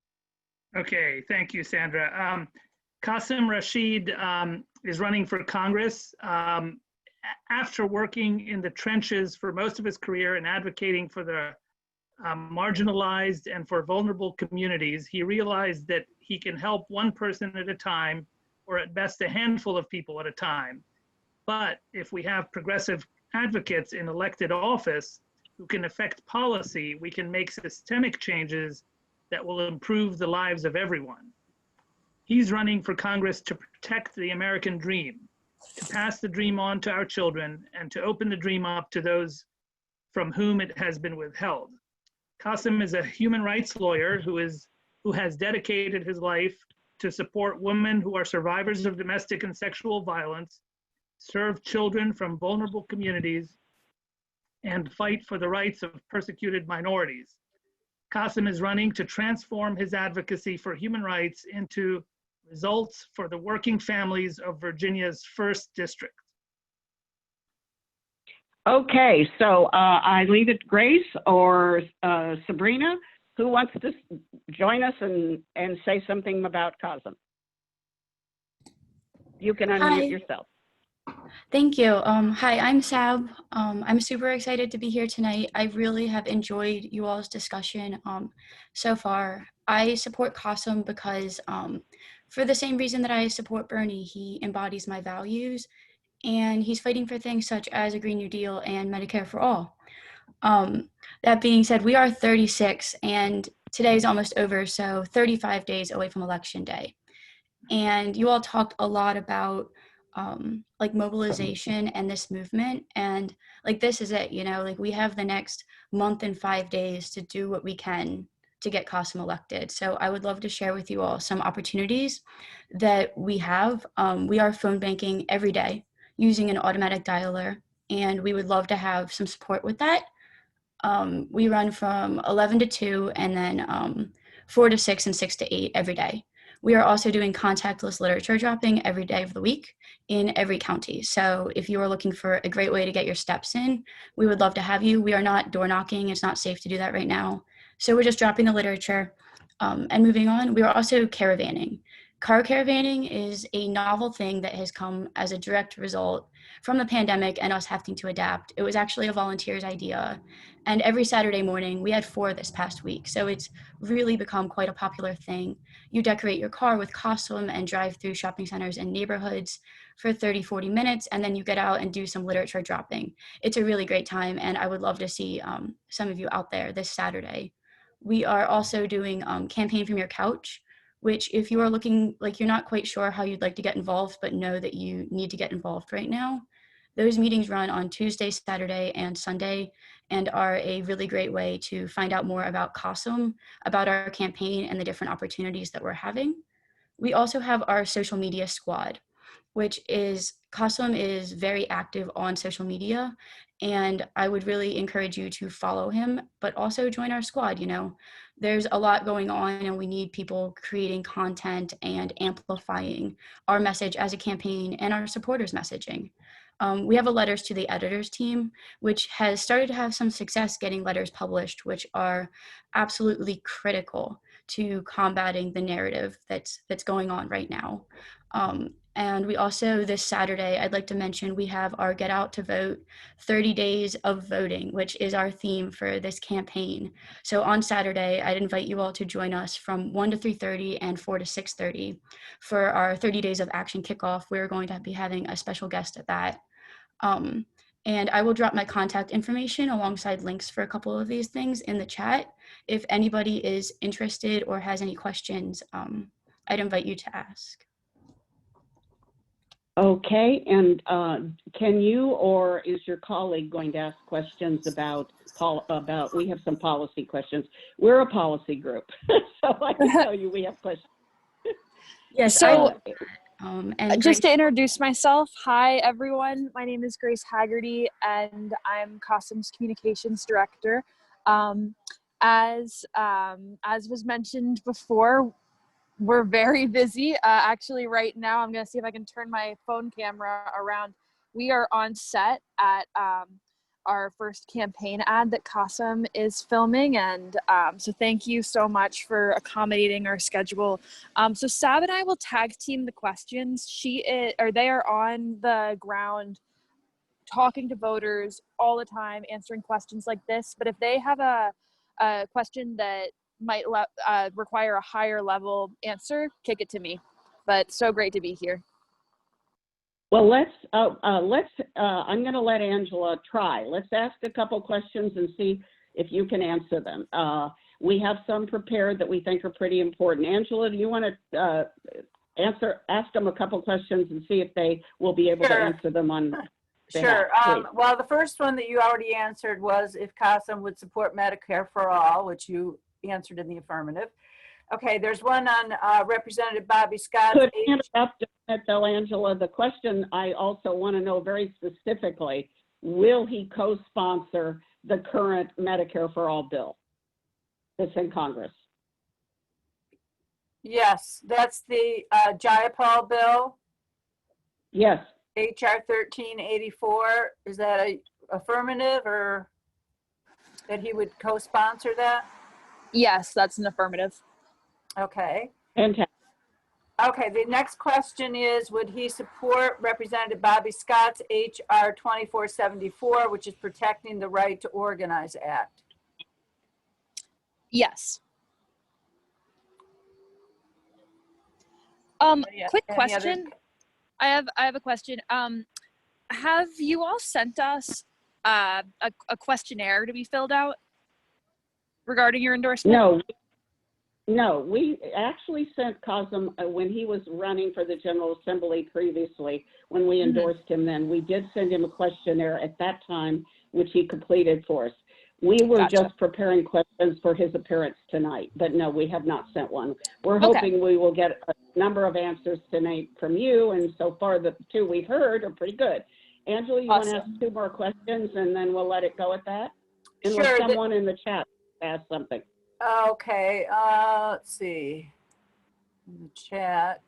Okay, thank you, Sandra. Qasim Rashid is running for Congress. After working in the trenches for most of his career and advocating for the marginalized and for vulnerable communities, he realized that he can help one person at a time, or at best a handful of people at a time. But if we have progressive advocates in elected office who can affect policy, we can make systemic changes that will improve the lives of everyone. He's running for Congress to protect the American dream, to pass the dream on to our children, and to open the dream up to those from whom it has been withheld. Qasim is a human rights lawyer who has dedicated his life to support women who are survivors of domestic and sexual violence, serve children from vulnerable communities, and fight for the rights of persecuted minorities. Qasim is running to transform his advocacy for human rights into results for the working families of Virginia's 1st District. Okay, so I leave it Grace or Sabrina. Who wants to join us and say something about Qasim? You can unmute Hi. yourself. Thank you. Hi, I'm Sab. I'm super excited to be here tonight. I really have enjoyed you all's discussion so far. I support Qasim because for the same reason that I support Bernie, he embodies my values, and he's fighting for things such as a Green New Deal and Medicare for all. That being said, we are 36 and today is almost over, so 35 days away from Election Day. And you all talked a lot about like mobilization and this movement, and like this is it, you know, like we have the next month and 5 days to do what we can to get Qasim elected. So I would love to share with you all some opportunities that we have. We are phone banking every day using an automatic dialer, and we would love to have some support with that. We run from 11 to 2 and then 4 to 6 and 6 to 8 every day. We are also doing contactless literature dropping every day of the week in every county. So if you are looking for a great way to get your steps in, we would love to have you. We are not door knocking. It's not safe to do that right now. So we're just dropping the literature. And moving on, we are also caravanning. Car caravanning is a novel thing that has come as a direct result from the pandemic and us having to adapt. It was actually a volunteer's idea. And every Saturday morning, we had 4 this past week. So it's really become quite a popular thing. You decorate your car with Qasim and drive through shopping centers and neighborhoods for 30, 40 minutes, and then you get out and do some literature dropping. It's a really great time, and I would love to see some of you out there this Saturday. We are also doing Campaign from Your Couch, which if you are looking like you're not quite sure how you'd like to get involved, but know that you need to get involved right now, those meetings run on Tuesday, Saturday, and Sunday, and are a really great way to find out more about Qasim, about our campaign, and the different opportunities that we're having. We also have our social media squad, which is, Qasim is very active on social media, and I would really encourage you to follow him, but also join our squad. You know, there's a lot going on, and we need people creating content and amplifying our message as a campaign and our supporters' messaging. We have a letters to the editors team, which has started to have some success getting letters published, which are absolutely critical to combating the narrative that's going on right now. And we also, this Saturday, I'd like to mention, we have our Get Out to Vote 30 Days of Voting, which is our theme for this campaign. So on Saturday, I'd invite you all to join us from 1 to 3:30 and 4 to 6:30 for our 30 Days of Action kickoff. We're going to be having a special guest at that. And I will drop my contact information alongside links for a couple of these things in the chat. If anybody is interested or has any questions, I'd invite you to ask. Okay, and can you or is your colleague going to ask questions about, we have some policy questions. We're a policy group, so I can tell you we have questions. Yes, So, and just to Grace, introduce myself, hi everyone. My name is Grace Haggerty, and I'm Qasim's communications director. As was mentioned before, we're very busy. Actually, right now, I'm going to see if I can turn my phone camera around. We are on set at our first campaign ad that Qasim is filming, and so thank you so much for accommodating our schedule. So Sab and I will tag team the questions. They are on the ground talking to voters all the time, answering questions like this. But if they have a question that might require a higher level answer, kick it to me. But so great to be here. Well, I'm going to let Angela try. Let's ask a couple questions and see if you can answer them. We have some prepared that we think are pretty important. Angela, do you want to ask them a couple questions and see if they will be able to answer them on Sure. behalf, Well, the first one that you already answered was if Qasim would support Medicare for all, which you answered in the affirmative. Okay, there's one on Representative Bobby Scott. Could I interrupt though, Angela? The question I also want to know very specifically, will he co-sponsor the current Medicare for all bill that's in Congress? Yes, that's the Jayapal bill. Yes. HR 1384. Is that a affirmative, or that he would co-sponsor that? Yes, that's an affirmative. Okay. Fantastic. Okay, the next question is, would he support Representative Bobby Scott's HR 2474, which is Protecting the Right to Organize Act? Yes. Quick question. I have a question. Have you all sent us a questionnaire to be filled out regarding your endorsement? No, we actually sent Qasim when he was running for the General Assembly previously, when we endorsed him then, we did send him a questionnaire at that time, which he completed for us. We were just preparing questions for his appearance tonight, but no, we have not sent one. We're hoping we will get a number of answers tonight from you, and so far the two we've heard are pretty good. Angela, you want to ask two more questions and then we'll let it go at that? Unless someone in the chat asked something. Okay, let's see. In the chat.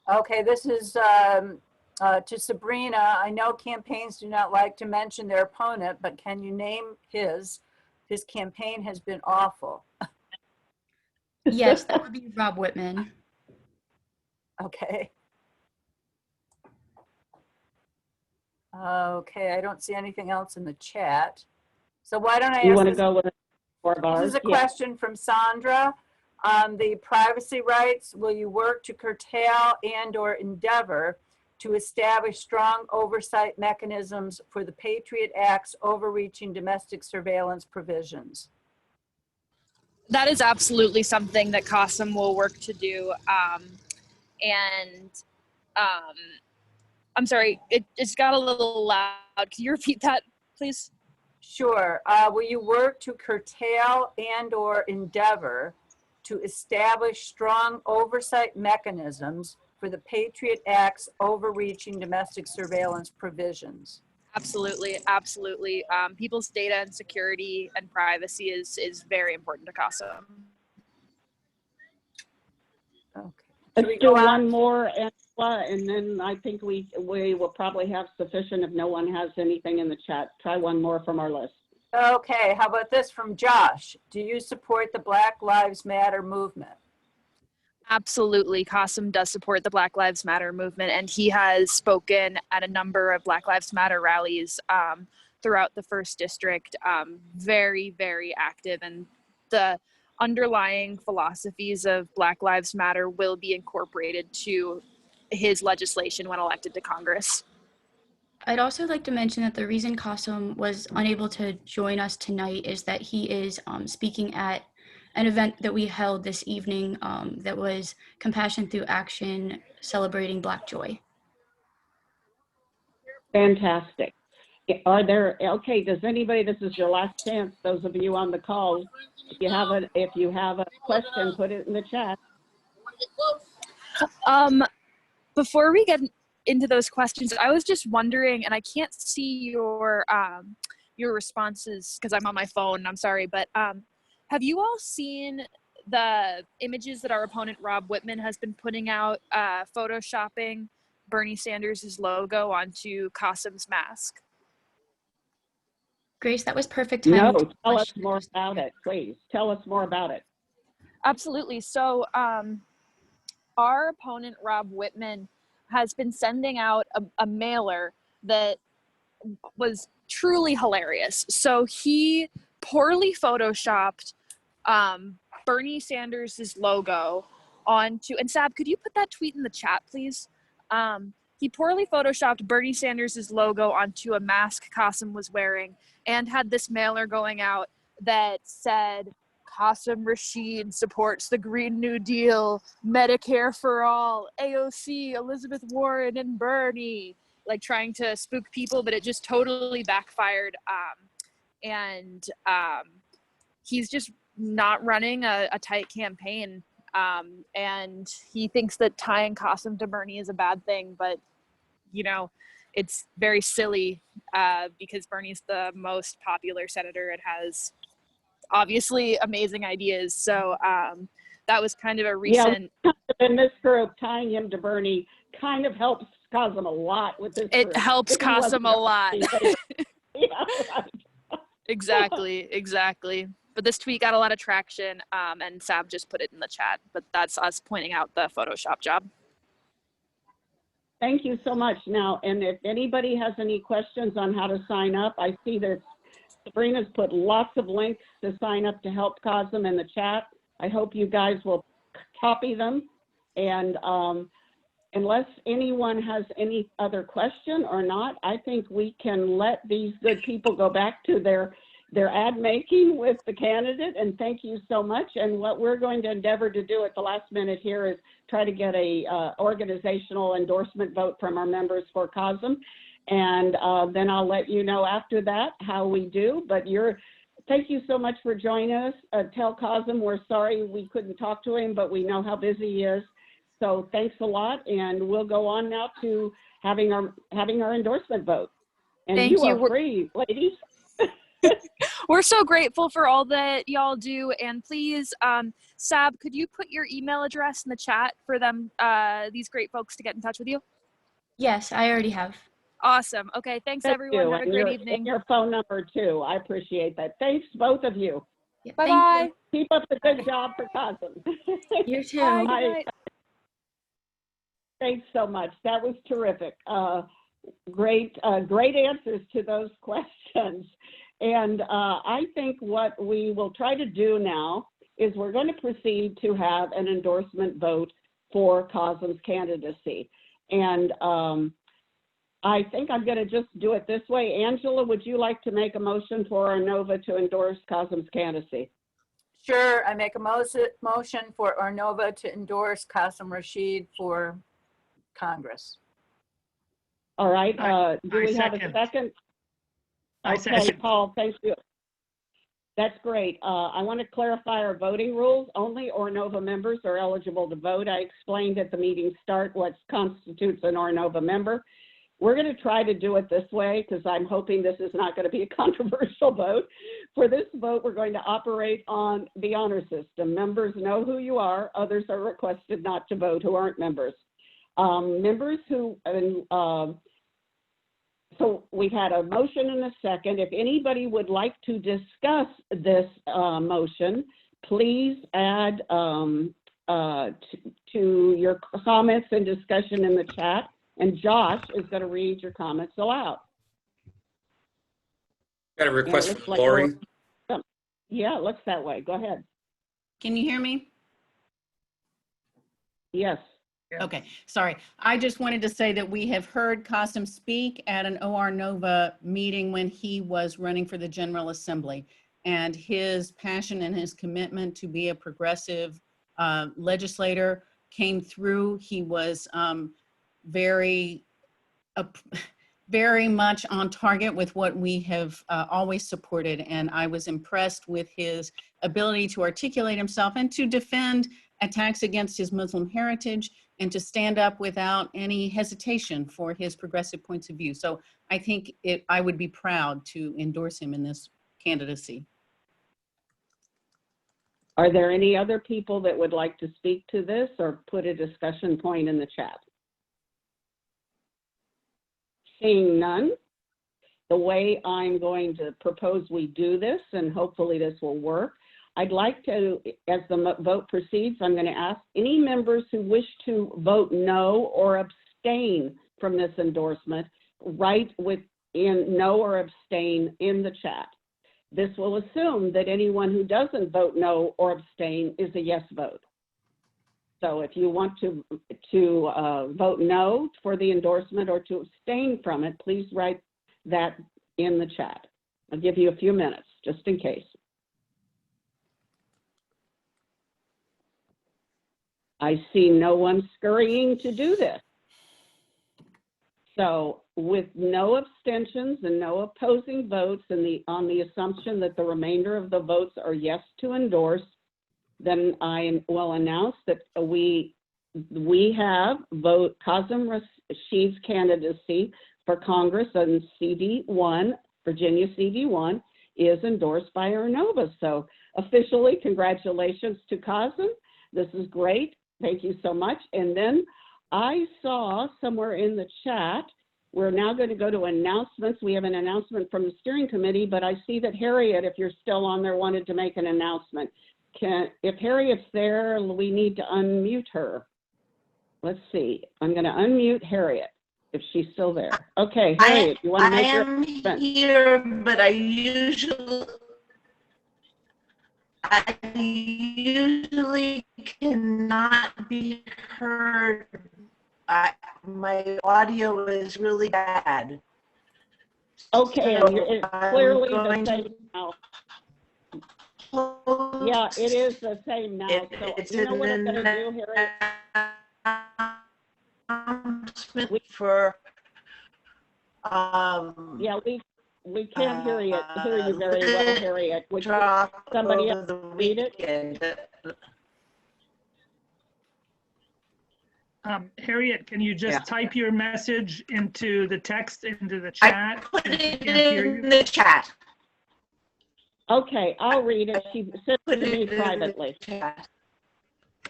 Okay, this is to Sabrina. I know campaigns do not like to mention their opponent, but can you name his? His campaign has been awful. Yes, that would be Rob Whitman. Okay. Okay, I don't see anything else in the chat. So why don't I You ask want to this? go with 4 bars? This is a question from Sandra. On the privacy rights, will you work to curtail and/or endeavor to establish strong oversight mechanisms for the Patriot Act's overreaching domestic surveillance provisions? That is absolutely something that Qasim will work to do. I'm sorry, it's got a little loud. Can you repeat that, please? Sure. Will you work to curtail and/or endeavor to establish strong oversight mechanisms for the Patriot Act's overreaching domestic surveillance provisions? Absolutely, absolutely. People's data and security and privacy is very important to Qasim. Okay. Let's do one more, Angela, and then I think we will probably have sufficient if no one has anything in the chat. Try one more from our list. Okay, how about this from Josh? Do you support the Black Lives Matter movement? Absolutely. Qasim does support the Black Lives Matter movement, and he has spoken at a number of Black Lives Matter rallies throughout the 1st District. Very, very active, and the underlying philosophies of Black Lives Matter will be incorporated to his legislation when elected to Congress. I'd also like to mention that the reason Qasim was unable to join us tonight is that he is speaking at an event that we held this evening that was Compassion Through Action, celebrating Black joy. Fantastic. Are there, okay, does anybody, this is your last chance, those of you on the call, if you have a question, put it in the chat. Before we get into those questions, I was just wondering, and I can't see your responses because I'm on my phone. I'm sorry, but have you all seen the images that our opponent Rob Whitman has been putting out, photoshopping Bernie Sanders' logo onto Qasim's mask? Grace, that was perfect No, timing. tell us more about it, please. Tell us more about it. Absolutely. So our opponent, Rob Whitman, has been sending out a mailer that was truly hilarious. So he poorly photoshopped Bernie Sanders' logo onto, and Sab, could you put that tweet in the chat, please? He poorly photoshopped Bernie Sanders' logo onto a mask Qasim was wearing and had this mailer going out that said, Qasim Rashid supports the Green New Deal, Medicare for all, AOC, Elizabeth Warren, and Bernie, like trying to spook people, but it just totally backfired. He's just not running a tight campaign. And he thinks that tying Qasim to Bernie is a bad thing, but you know, it's very silly because Bernie's the most popular senator and has obviously amazing ideas. So that was kind of a recent. Yeah, in this group, tying him to Bernie kind of helps Qasim a lot with this It group. helps If he wasn't Qasim a lot. yeah, right. Exactly. But this tweet got a lot of traction, and Sab just put it in the chat. But that's us pointing out the Photoshop job. Thank you so much. Now, and if anybody has any questions on how to sign up, I see that Sabrina's put lots of links to sign up to help Qasim in the chat. I hope you guys will copy them. And unless anyone has any other question or not, I think we can let these good people go back to their ad making with the candidate. And thank you so much. And what we're going to endeavor to do at the last minute here is try to get a organizational endorsement vote from our members for Qasim. And then I'll let you know after that how we do. But thank you so much for joining us. Tell Qasim we're sorry we couldn't talk to him, but we know how busy he is. So thanks a lot, and we'll go on now to having our endorsement vote. And Thank you. Are free, ladies. We're so grateful for all that y'all do. And please, Sab, could you put your email address in the chat for them, these great folks to get in touch with you? Yes, I already have. Awesome. Okay, thanks everyone. Have a great evening. And your phone number too. I appreciate that. Thanks, both of you. Yeah, Bye-bye. Keep up the good job for Qasim. You too. Bye, good night. Thanks so much. That was terrific. Great answers to those questions. And I think what we will try to do now is we're going to proceed to have an endorsement vote for Qasim's candidacy. And I think I'm going to just do it this way. Angela, would you like to make a motion for ORNOVA to endorse Qasim's candidacy? Sure, I make a motion for ORNOVA to endorse Qasim Rashid for Congress. All right. Do we have a second? Okay, Paul, thank you. That's great. I want to clarify our voting rules. Only ORNOVA members are eligible to vote. I explained at the meeting start what constitutes an ORNOVA member. We're going to try to do it this way because I'm hoping this is not going to be a controversial vote. For this vote, we're going to operate on the honor system. Members know who you are. Others are requested not to vote who aren't members. Members who, so we've had a motion and a second. If anybody would like to discuss this motion, please add to your comments and discussion in the chat. And Josh is going to read your comments aloud. Got a request from Lori. Yeah, it looks that way. Go ahead. Can you hear me? Yes. Okay, sorry. I just wanted to say that we have heard Qasim speak at an ORNOVA meeting when he was running for the General Assembly, and his passion and his commitment to be a progressive legislator came through. He was very much on target with what we have always supported, and I was impressed with his ability to articulate himself and to defend attacks against his Muslim heritage and to stand up without any hesitation for his progressive points of view. So I think I would be proud to endorse him in this candidacy. Are there any other people that would like to speak to this or put a discussion point in the chat? Seeing none, the way I'm going to propose we do this, and hopefully this will work, I'd like to, as the vote proceeds, I'm going to ask any members who wish to vote no or abstain from this endorsement, write within no or abstain in the chat. This will assume that anyone who doesn't vote no or abstain is a yes vote. So if you want to vote no for the endorsement or to abstain from it, please write that in the chat. I'll give you a few minutes just in case. I see no one scurrying to do this. So with no abstentions and no opposing votes and on the assumption that the remainder of the votes are yes to endorse, then I will announce that we have vote Kazem Rashid's candidacy for Congress on CD1, Virginia CD1, is endorsed by ORNOVA. So officially, congratulations to Kazem. This is great. Thank you so much. And then I saw somewhere in the chat, we're now going to go to announcements. We have an announcement from the steering committee, but I see that Harriet, if you're still on there, wanted to make an announcement. If Harriet's there, we need to unmute her. Let's see. I'm going to unmute Harriet if she's still there. Okay, Harriet, you want to make your announcement? I am here, but I usually cannot be heard. My audio is really bad. Okay, So and it's clearly the same now. Yeah, it is the same now. So you know what I'm going to do, Harriet? For yeah, we can't hear you very well, Harriet. Would somebody else read it? Harriet, can you just type your message into the text, into the chat? I put it in the chat. Okay, I'll read it. She sent it to me privately.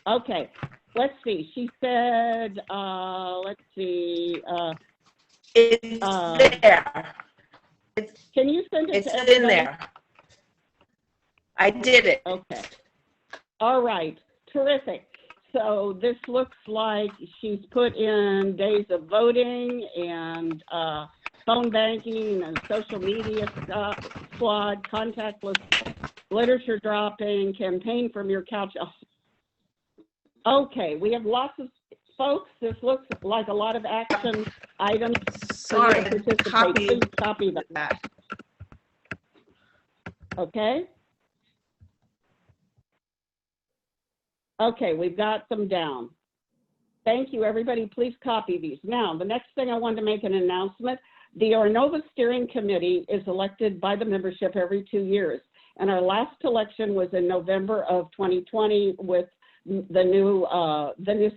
Okay, let's see. She said, let's see. It's there. Can you send it to everybody? It's in there. I did it. Okay. All right. Terrific. So this looks like she's put in days of voting and phone banking and social media squad, contactless literature dropping, campaign from your couch. Okay, we have lots of folks. This looks like a lot of action items. Sorry, Please copy that. Okay. Okay, we've got them down. Thank you, everybody. Please copy these. Now, the next thing I wanted to make an announcement. The ORNOVA Steering Committee is elected by the membership every 2 years. And our last election was in November of 2020 with the new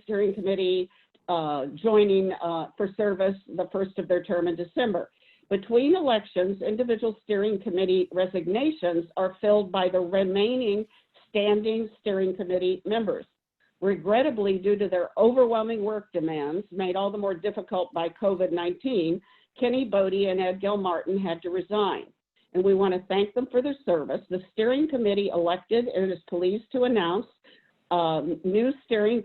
steering committee joining for service the first of their term in December. Between elections, individual steering committee resignations are filled by the remaining standing steering committee members. Regrettably, due to their overwhelming work demands, made all the more difficult by COVID-19, Kenny Bodie and Ed Gilmartin had to resign. And we want to thank them for their service. The steering committee elected and is pleased to announce new steering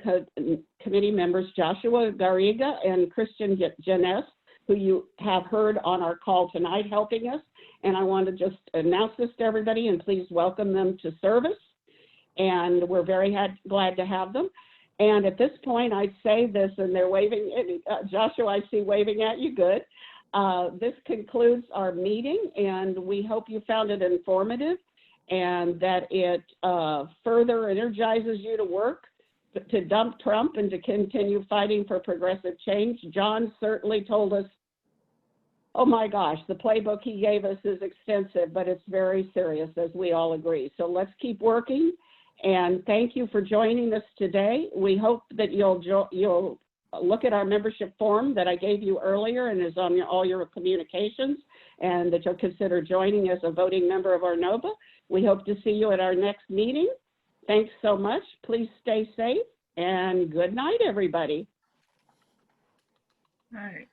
committee members, Joshua Garriga and Christian Jeunesse, who you have heard on our call tonight helping us. And I want to just announce this to everybody and please welcome them to service. And we're very glad to have them. And at this point, I'd say this, and they're waving, Joshua, I see waving at you, good. This concludes our meeting, and we hope you found it informative and that it further energizes you to work, to dump Trump and to continue fighting for progressive change. John certainly told us, oh my gosh, the playbook he gave us is extensive, but it's very serious, as we all agree. So let's keep working. And thank you for joining us today. We hope that you'll look at our membership form that I gave you earlier and is on all your communications, and that you'll consider joining as a voting member of ORNOVA. We hope to see you at our next meeting. Thanks so much. Please stay safe, and good night, everybody. All right.